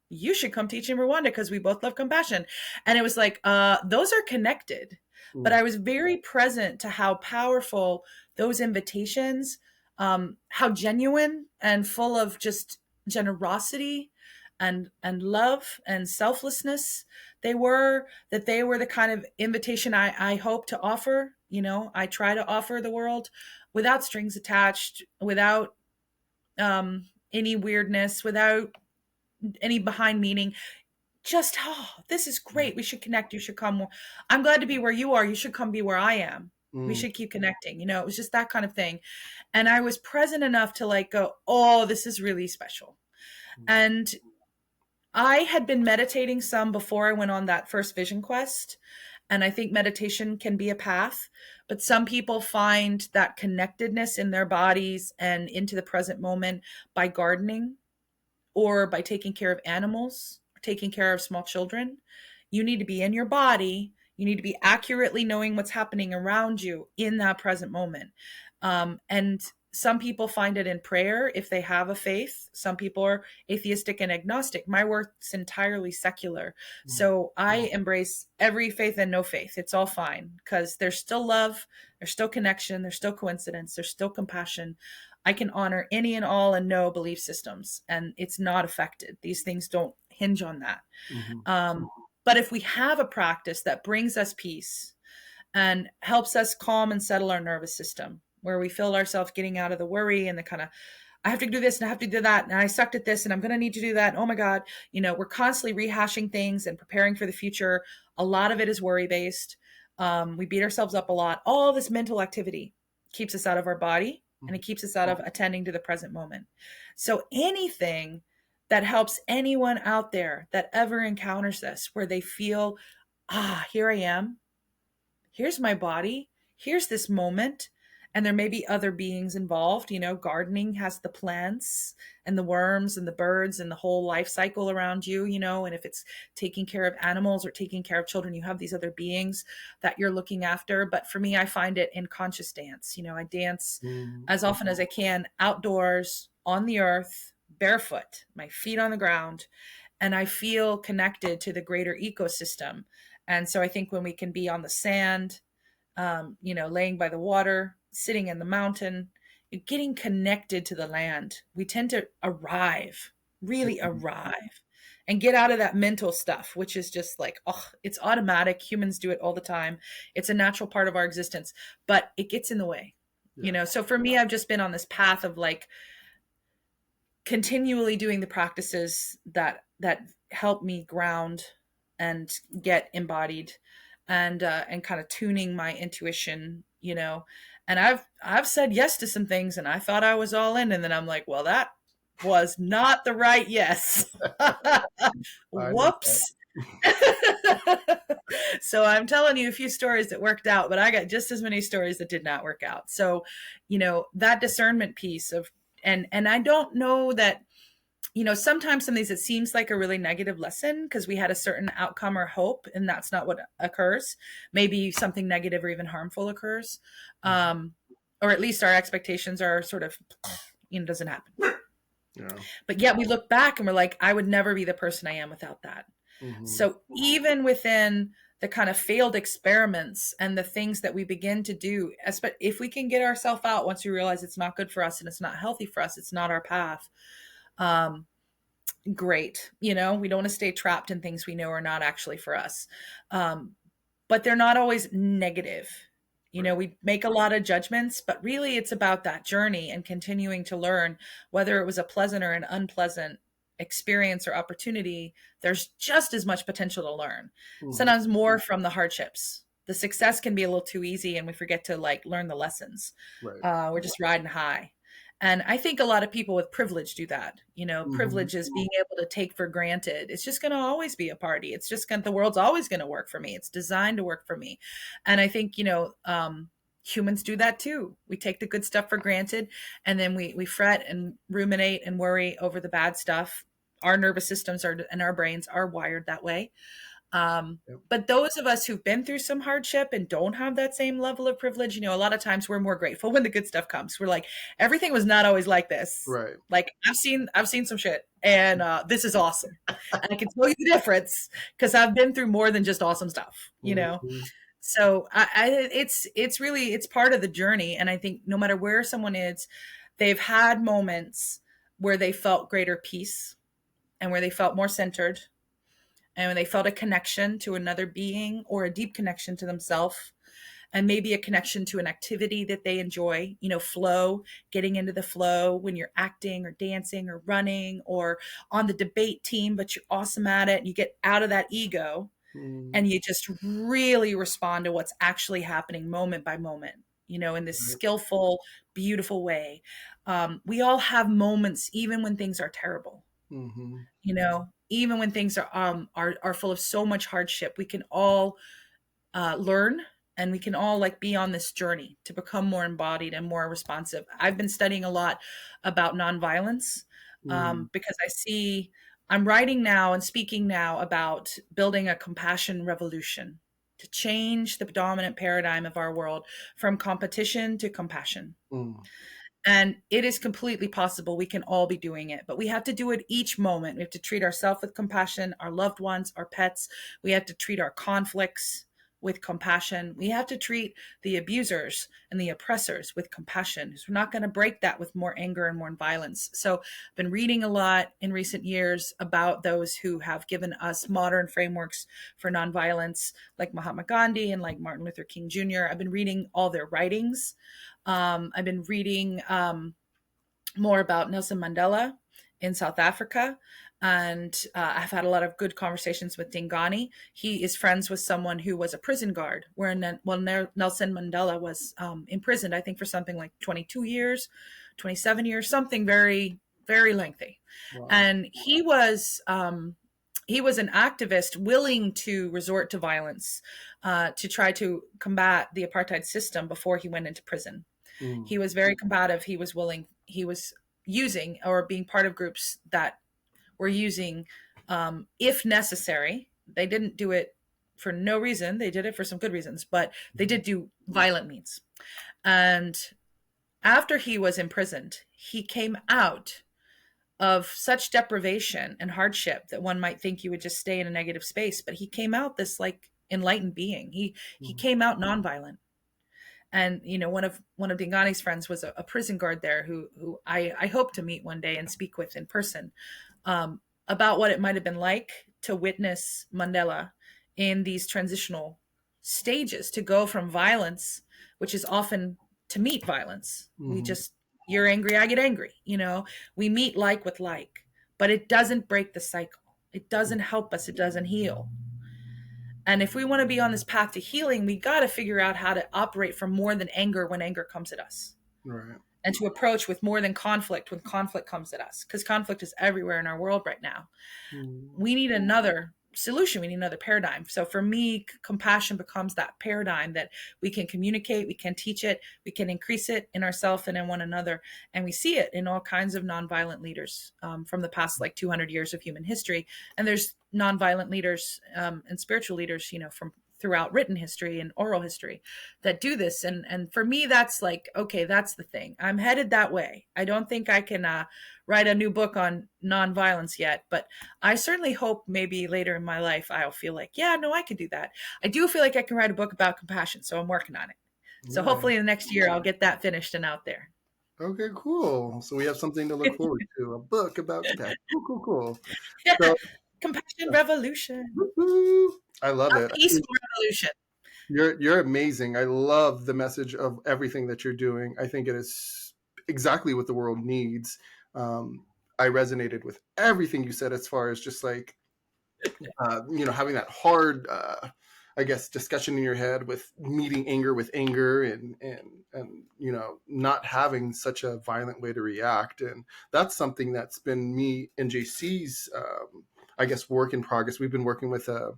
C: you should come teach in Rwanda because we both love compassion. And it was those are connected. But I was very present to how powerful those invitations, how genuine and full of just generosity and love and selflessness. They were the kind of invitation I hope to offer. I try to offer the world without strings attached, without any weirdness, without any behind meaning. Just, oh, this is great. We should connect. You should come. I'm glad to be where you are. You should come be where I am. We should keep connecting. It was just that kind of thing. And I was present enough to like go, oh, this is really special. And I had been meditating some before I went on that first vision quest. And I think meditation can be a path, but some people find that connectedness in their bodies and into the present moment by gardening or by taking care of animals, or taking care of small children. You need to be in your body. You need to be accurately knowing what's happening around you in that present moment. And some people find it in prayer if they have a faith. Some people are atheistic and agnostic. My work's entirely secular. So I embrace every faith and no faith. It's all fine because there's still love, there's still connection, there's still coincidence, there's still compassion. I can honor any and all and no belief systems, and it's not affected. These things don't hinge on that. But if we have a practice that brings us peace and helps us calm and settle our nervous system, where we feel ourselves getting out of the worry and the kind of, I have to do this and I have to do that, and I sucked at this and I'm going to need to do that. Oh my God, we're constantly rehashing things and preparing for the future. A lot of it is worry based. We beat ourselves up a lot. All this mental activity keeps us out of our body, and it keeps us out of attending to the present moment. So anything that helps anyone out there that ever encounters this, where they feel, here I am, here's my body, here's this moment, and there may be other beings involved. Gardening has the plants and the worms and the birds and the whole life cycle around you, and if it's taking care of animals or taking care of children, you have these other beings that you're looking after. But for me, I find it in conscious dance. I dance as often as I can outdoors on the earth, barefoot, my feet on the ground, and I feel connected to the greater ecosystem. And so I think when we can be on the sand, laying by the water, sitting in the mountain, getting connected to the land, we tend to really arrive and get out of that mental stuff, which is just like, it's automatic. Humans do it all the time. It's a natural part of our existence, but it gets in the way, So for me, I've just been on this path of like continually doing the practices that help me ground and get embodied and kind of tuning my intuition, and I've said yes to some things and I thought I was all in. And then I'm like, well, that was not the right yes. Whoops. So I'm telling you a few stories that worked out, but I got just as many stories that did not work out. So, that discernment piece of, and I don't know that, sometimes some of these, it seems like a really negative lesson because we had a certain outcome or hope, and that's not what occurs. Maybe something negative or even harmful occurs. Or at least our expectations are sort of, doesn't happen. Yeah. But yet we look back and we're like, I would never be the person I am without that. So even within the kind of failed experiments and the things that we begin to do, if we can get ourselves out once we realize it's not good for us and it's not healthy for us, it's not our path. Great. We don't want to stay trapped in things we know are not actually for us. But they're not always negative. We make a lot of judgments, but really it's about that journey and continuing to learn whether it was a pleasant or an unpleasant experience or opportunity. There's just as much potential to learn, sometimes more from the hardships. The success can be a little too easy and we forget to learn the lessons. Right. We're just riding high. And I think a lot of people with privilege do that. Privilege is being able to take for granted. It's just going to always be a party. It's just the world's always going to work for me. It's designed to work for me. And I think, humans do that too. We take the good stuff for granted and then we fret and ruminate and worry over the bad stuff. Our nervous systems and our brains are wired that way. But those of us who've been through some hardship and don't have that same level of privilege, a lot of times we're more grateful when the good stuff comes. We're like, everything was not always like this. Right. Like I've seen some shit and this is awesome. And I can tell you the difference because I've been through more than just awesome stuff, So it's part of the journey. And I think no matter where someone is, they've had moments where they felt greater peace and where they felt more centered, and when they felt a connection to another being or a deep connection to themselves, and maybe a connection to an activity that they enjoy, flow, getting into the flow when you're acting or dancing or running or on the debate team, but you're awesome at it. And you get out of that ego and you just really respond to what's actually happening moment by moment, in this skillful, beautiful way. We all have moments, even when things are terrible, even when things are full of so much hardship. We can all learn, and we can all be on this journey to become more embodied and more responsive. I've been studying a lot about nonviolence because I'm writing now and speaking now about building a compassion revolution to change the dominant paradigm of our world from competition to compassion. And it is completely possible. We can all be doing it, but we have to do it each moment. We have to treat ourselves with compassion, our loved ones, our pets. We have to treat our conflicts with compassion. We have to treat the abusers and the oppressors with compassion, because we're not going to break that with more anger and more violence. So I've been reading a lot in recent years about those who have given us modern frameworks for nonviolence, like Mahatma Gandhi and like Martin Luther King Jr. I've been reading all their writings. I've been reading more about Nelson Mandela in South Africa. And I've had a lot of good conversations with Dingani. He is friends with someone who was a prison guard, where Nelson Mandela was imprisoned, I think, for something like 22 years, 27 years, something very, very lengthy. Wow. And he was an activist willing to resort to violence to try to combat the apartheid system before he went into prison. He was very combative. He was willing. He was using or being part of groups that were using, if necessary. They didn't do it for no reason. They did it for some good reasons, but they did do violent means. And after he was imprisoned, he came out of such deprivation and hardship that one might think you would just stay in a negative space, but he came out this enlightened being. He came out nonviolent. And, one of Dingani's friends was a prison guard there who I hope to meet one day and speak with in person about what it might have been like to witness Mandela in these transitional stages, to go from violence, which is often to meet violence. You're angry, I get angry. We meet like with like, but it doesn't break the cycle. It doesn't help us. It doesn't heal. And if we want to be on this path to healing, we got to figure out how to operate from more than anger when anger comes at us. Right. And to approach with more than conflict when conflict comes at us, because conflict is everywhere in our world right now. We need another solution. We need another paradigm. So for me, compassion becomes that paradigm that we can communicate, we can teach it, we can increase it in ourselves and in one another. And we see it in all kinds of nonviolent leaders from the past 200 years of human history. And there's nonviolent leaders and spiritual leaders, from throughout written history and oral history that do this. And for me, that's okay, that's the thing. I'm headed that way. I don't think I can write a new book on nonviolence yet, but I certainly hope maybe later in my life, I'll feel I could do that. I do feel like I can write a book about compassion, so I'm working on it. So hopefully in the next year, I'll get that finished and out there.
B: Okay, cool. So we have something to look forward to, a book about compassion. Cool.
C: Yeah. So, compassion revolution.
B: Woo-hoo. I love it.
C: Peaceful revolution.
B: You're amazing. I love the message of everything that you're doing. I think it is exactly what the world needs. I resonated with everything you said as far as just having that hard, discussion in your head with meeting anger with anger and not having such a violent way to react. And that's something that's been me and JC's, work in progress. We've been working with a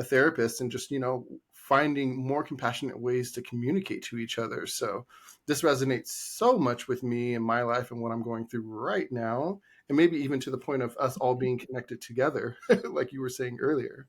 B: therapist and just, finding more compassionate ways to communicate to each other. So this resonates so much with me in my life and what I'm going through right now. And maybe even to the point of us all being connected together, like you were saying earlier.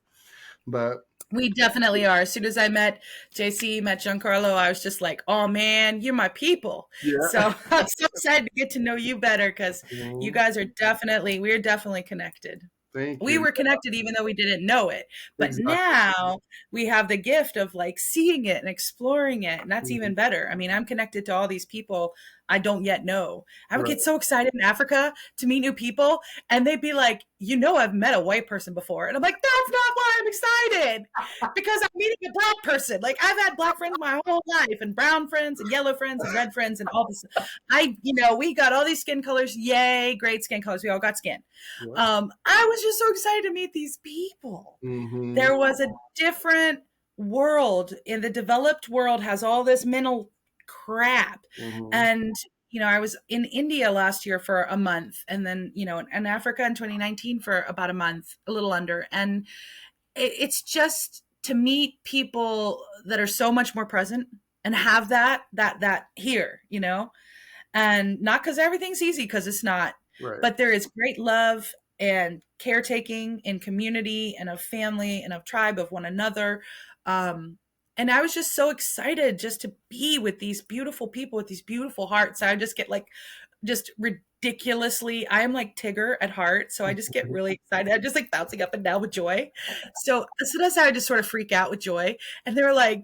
B: But
C: we definitely are. As soon as I met JC, met Giancarlo, I was just like, oh man, you're my people. Yeah. So I'm so excited to get to know you better, because you guys we're definitely connected.
B: Thank you.
C: We were connected even though we didn't know it. But now we have the gift of seeing it and exploring it. And that's even better. I mean, I'm connected to all these people I don't yet know. I would
B: Right.
C: get so excited in Africa to meet new people, and they'd be like, I've met a white person before. And I'm like, that's not why I'm excited, because I'm meeting a black person. Like, I've had black friends my whole life, and brown friends and yellow friends and red friends and all this. We got all these skin colors. Yay, great skin colors. We all got skin.
B: Yep.
C: I was just so excited to meet these people.
B: Mm-hmm.
C: There was a different world. In the developed world has all this mental crap.
B: Mm-hmm.
C: And I was in India last year for a month, and then in Africa in 2019 for about a month, a little under. And it's just to meet people that are so much more present and have that here, and not because everything's easy, because it's not.
B: Right.
C: But there is great love and caretaking in community and of family and of tribe, of one another. And I was just so excited just to be with these beautiful people with these beautiful hearts. I just get just ridiculously, I am like Tigger at heart. So I just get really excited. I'm just like bouncing up and down with joy. So that's how I just sort of freak out with joy. And they were like,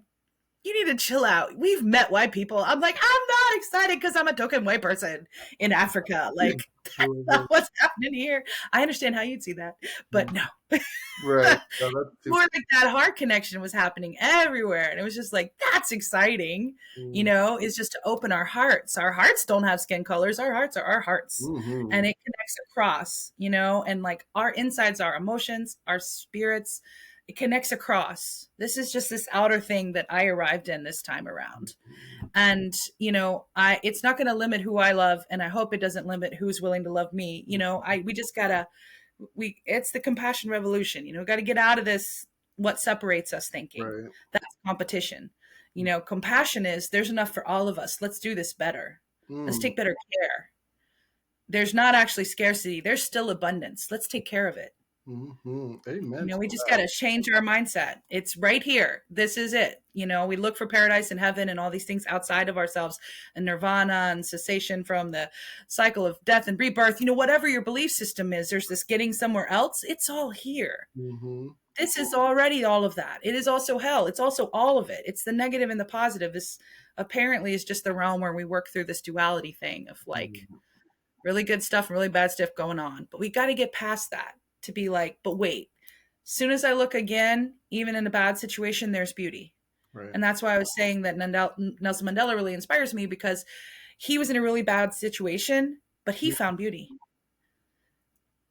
C: you need to chill out. We've met white people. I'm like, I'm not excited because I'm a token white person in Africa. Like, that's not what's happening here. I understand how you'd see that, but no.
B: Right. No,
C: more like that heart connection was happening everywhere. And it was just like, that's exciting, is just to open our hearts. Our hearts don't have skin colors. Our hearts are our hearts.
B: Mm-hmm.
C: And it connects across, and like our insides, our emotions, our spirits, it connects across. This is just this outer thing that I arrived in this time around. And, it's not going to limit who I love. And I hope it doesn't limit who's willing to love me. We just gotta, it's the compassion revolution, got to get out of this, what separates us thinking.
B: Right.
C: That's competition. Compassion is, there's enough for all of us. Let's do this better. Let's take better care. There's not actually scarcity. There's still abundance. Let's take care of it.
B: Mm-hmm. Amen.
C: We just got to change our mindset. It's right here. This is it. We look for paradise and heaven and all these things outside of ourselves, and nirvana and cessation from the cycle of death and rebirth. Whatever your belief system is, there's this getting somewhere else. It's all here.
B: Mm-hmm.
C: This is already all of that. It is also hell. It's also all of it. It's the negative and the positive. This apparently is just the realm where we work through this duality thing of like really good stuff and really bad stuff going on. But we got to get past that. To be like, but wait, as soon as I look again, even in a bad situation, there's beauty.
B: Right.
C: And that's why I was saying that Nelson Mandela really inspires me, because he was in a really bad situation, but he found beauty.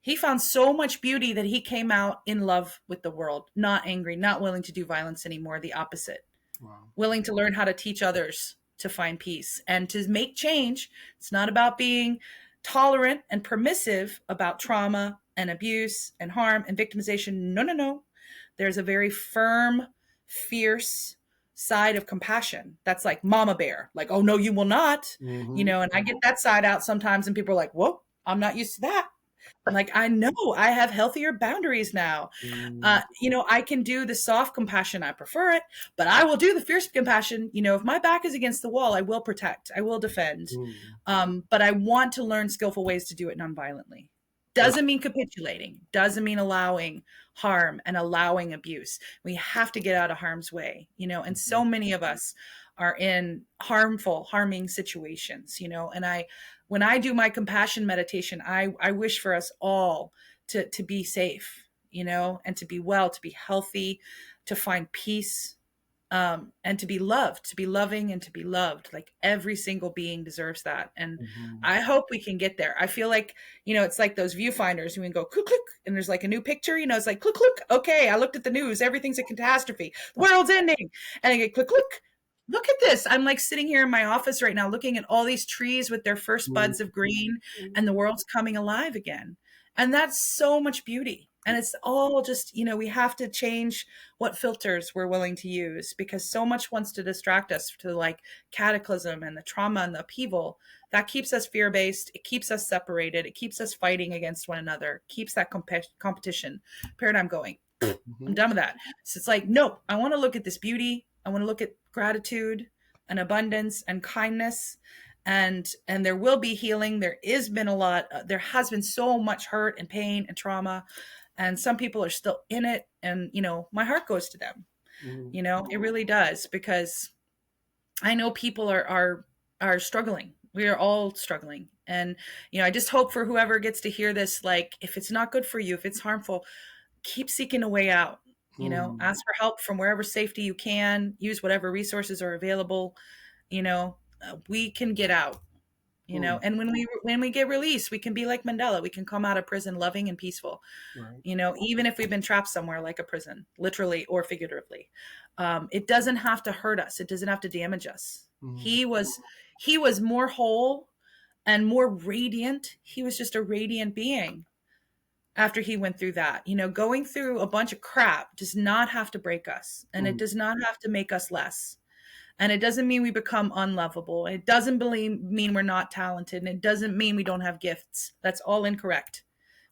C: He found so much beauty that he came out in love with the world, not angry, not willing to do violence anymore, the opposite.
B: Wow.
C: Willing to learn how to teach others to find peace and to make change. It's not about being tolerant and permissive about trauma and abuse and harm and victimization. No. There's a very firm, fierce side of compassion that's like mama bear, like, oh no, you will not. And I get that side out sometimes, and people are like, whoa, I'm not used to that. I'm like, I know, I have healthier boundaries now. I can do the soft compassion, I prefer it, but I will do the fierce compassion. If my back is against the wall, I will protect, I will defend. But I want to learn skillful ways to do it nonviolently. Doesn't mean capitulating, doesn't mean allowing harm and allowing abuse. We have to get out of harm's way, and so many of us are in harming situations, and when I do my compassion meditation, I wish for us all to be safe, and to be well, to be healthy, to find peace, and to be loved, to be loving and to be loved. Like every single being deserves that. And I hope we can get there. I feel like, it's like those viewfinders who can go click, click, and there's like a new picture, it's like click, click. Okay. I looked at the news. Everything's a catastrophe. The world's ending. And I get click, click. Look at this. I'm like sitting here in my office right now, looking at all these trees with their first buds of green, and the world's coming alive again. And that's so much beauty. And it's all just, we have to change what filters we're willing to use, because so much wants to distract us to like cataclysm and the trauma and the upheaval. That keeps us fear-based. It keeps us separated. It keeps us fighting against one another, keeps that competition paradigm going. I'm done with that. So it's like, no, I want to look at this beauty. I want to look at gratitude and abundance and kindness. And there will be healing. There has been a lot. There has been so much hurt and pain and trauma. And some people are still in it. And, my heart goes to them. It really does, because I know people are struggling. We are all struggling. And, I just hope for whoever gets to hear this, like, if it's not good for you, if it's harmful, keep seeking a way out. Ask for help from wherever safety you can, use whatever resources are available. We can get out. And when we get released, we can be like Mandela. We can come out of prison loving and peaceful.
B: Right.
C: Even if we've been trapped somewhere like a prison, literally or figuratively. It doesn't have to hurt us. It doesn't have to damage us. He was more whole and more radiant. He was just a radiant being after he went through that. Going through a bunch of crap does not have to break us, and it does not have to make us less. And it doesn't mean we become unlovable. It doesn't mean we're not talented. And it doesn't mean we don't have gifts. That's all incorrect.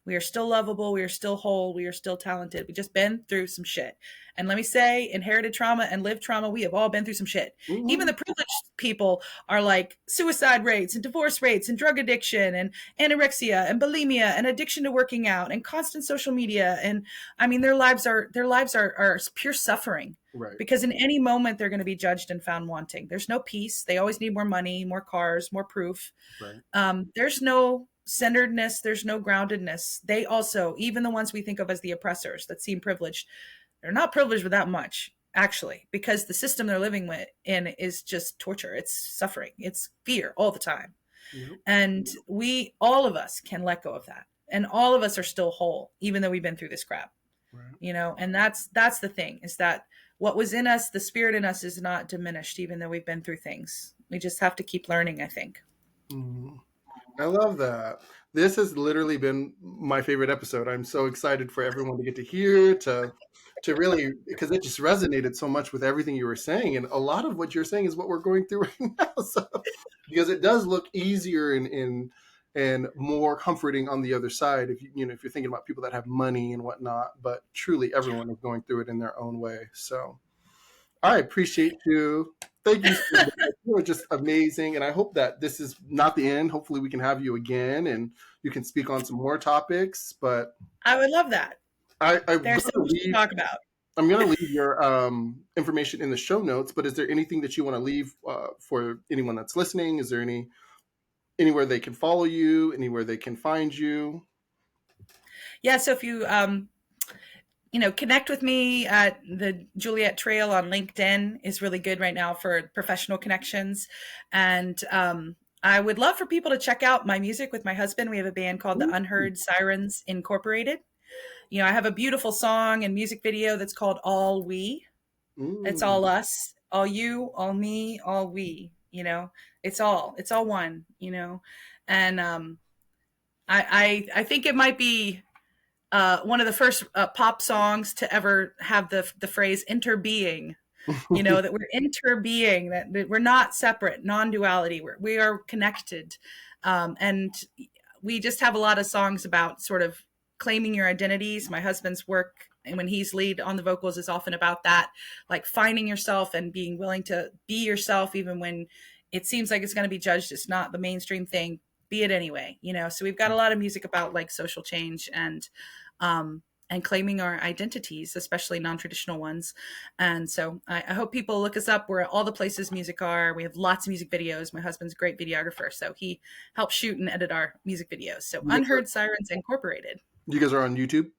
C: We are still lovable. We are still whole. We are still talented. We've just been through some shit. And let me say, inherited trauma and lived trauma, we have all been through some shit. Even the privileged people are like suicide rates and divorce rates and drug addiction and anorexia and bulimia and addiction to working out and constant social media. And I mean, their lives are pure suffering.
B: Right.
C: Because in any moment they're going to be judged and found wanting. There's no peace. They always need more money, more cars, more proof.
B: Right.
C: There's no centeredness. There's no groundedness. They also, even the ones we think of as the oppressors that seem privileged, they're not privileged with that much, actually, because the system they're living in is just torture. It's suffering. It's fear all the time. And all of us can let go of that. And all of us are still whole, even though we've been through this crap. Right. And that's the thing, is that what was in us, the spirit in us, is not diminished, even though we've been through things. We just have to keep learning, I think.
B: I love that. This has literally been my favorite episode. I'm so excited for everyone to get to hear, to really, because it just resonated so much with everything you were saying. And a lot of what you're saying is what we're going through right now. So, because it does look easier and more comforting on the other side, if if you're thinking about people that have money and whatnot, but truly everyone is going through it in their own way. So I appreciate you. Thank you so much. You were just amazing. And I hope that this is not the end. Hopefully we can have you again and you can speak on some more topics. But
C: I would love that. There's so much to talk about.
B: I'm going to leave your information in the show notes, but is there anything that you want to leave for anyone that's listening? Is there anywhere they can follow you, anywhere they can find you?
C: Yeah, so if you connect with me at the Juliet Trail on LinkedIn is really good right now for professional connections. And I would love for people to check out my music with my husband. We have a band called the Unheard Sirens Incorporated. I have a beautiful song and music video that's called All We. It's all us, all you, all me, all we. It's all one. And I think it might be one of the first pop songs to ever have the phrase interbeing. That we're interbeing, that we're not separate, non-duality. We are connected, and we just have a lot of songs about sort of claiming your identities. My husband's work, and when he's lead on the vocals, is often about that, like finding yourself and being willing to be yourself, even when it seems like it's going to be judged. It's not the mainstream thing. Be it anyway, So we've got a lot of music about like social change and claiming our identities, especially non-traditional ones. And so I hope people look us up. We're at all the places music are. We have lots of music videos. My husband's a great videographer, so he helps shoot and edit our music videos. So Unheard Sirens Incorporated.
B: You guys are on YouTube?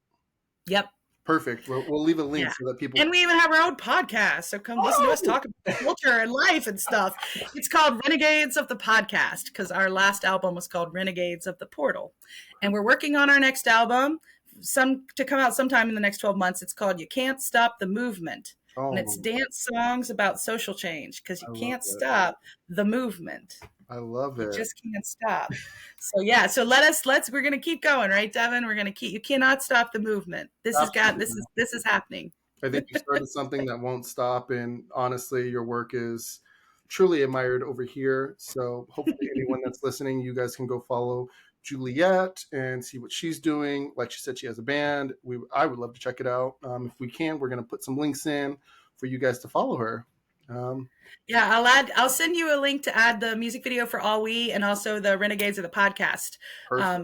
C: Yep.
B: Perfect. We'll leave a link so that people...
C: And we even have our own podcast, so come listen to us talk about culture and life and stuff. It's called Renegades of the Podcast, because our last album was called Renegades of the Portal. And we're working on our next album, to come out sometime in the next 12 months. It's called You Can't Stop the Movement. And it's dance songs about social change, because you can't stop the movement.
B: I love it.
C: You just can't stop. So we're going to keep going, right, Devon? We're going to keep, you cannot stop the movement. This is happening.
B: I think you started something that won't stop. And honestly, your work is truly admired over here. So hopefully anyone that's listening, you guys can go follow Juliet and see what she's doing. Like she said, she has a band. I would love to check it out. If we can, we're going to put some links in for you guys to follow her.
C: I'll send you a link to add the music video for All We and also the Renegades of the podcast,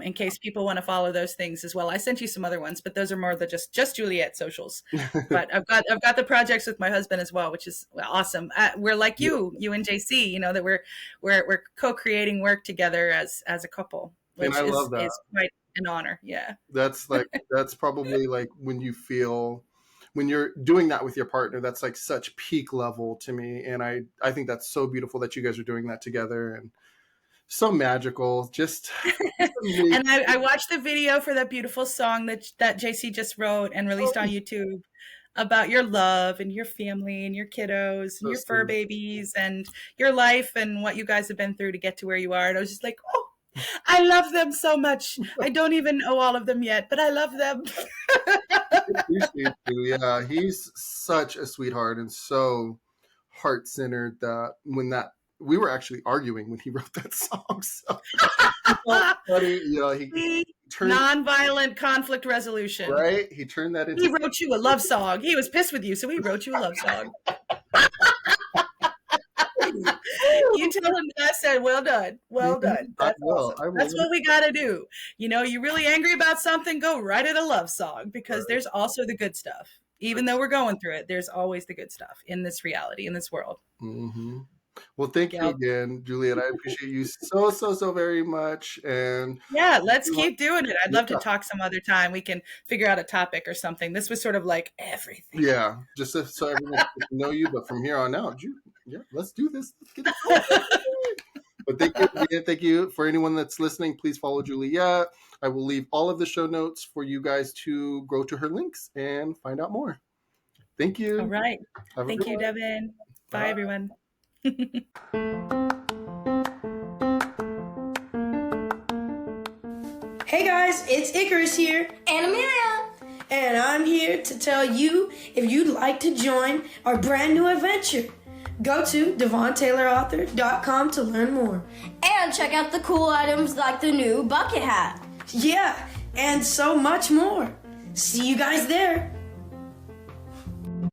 C: in case people want to follow those things as well. I sent you some other ones, but those are more the just Juliet socials. But I've got the projects with my husband as well, which is awesome. We're like you and JC, that we're co-creating work together as a couple, which
B: and I love that.
C: Is quite an honor. Yeah.
B: That's probably like when you're doing that with your partner, that's like such peak level to me. And I think that's so beautiful that you guys are doing that together, and so magical. Just
C: and I watched the video for that beautiful song that JC just wrote and released on YouTube about your love and your family and your kiddos and your fur babies and your life and what you guys have been through to get to where you are. And I was just like, oh, I love them so much. I don't even know all of them yet, but I love them.
B: Appreciate you. Yeah, he's such a sweetheart and so heart-centered that we were actually arguing when he wrote that song. So funny, he turned
C: nonviolent conflict resolution.
B: Right? He turned that into.
C: He wrote you a love song. He was pissed with you, so he wrote you a love song. You tell him that I said, well done. Well done. That's awesome. That's what we got to do. You're really angry about something, go write it a love song, because there's also the good stuff. Even though we're going through it, there's always the good stuff in this reality, in this world.
B: Mm-hmm. Well, thank you again, Juliet. I appreciate you so very much. And
C: yeah, let's keep doing it. I'd love to talk some other time. We can figure out a topic or something. This was sort of like everything.
B: Yeah, just so everyone can know you. But from here on out, let's do this. Let's get it going. But thank you for anyone that's listening. Please follow Juliet. I will leave all of the show notes for you guys to go to her links and find out more. Thank you.
C: All right. Thank you, Devon. Bye, everyone.
D: Hey guys, it's Icarus here.
E: And Amelia.
D: And I'm here to tell you if you'd like to join our brand new adventure. Go to DevonTaylorAuthor.com to learn more.
E: And check out the cool items like the new bucket hat.
D: Yeah, and so much more. See you guys there.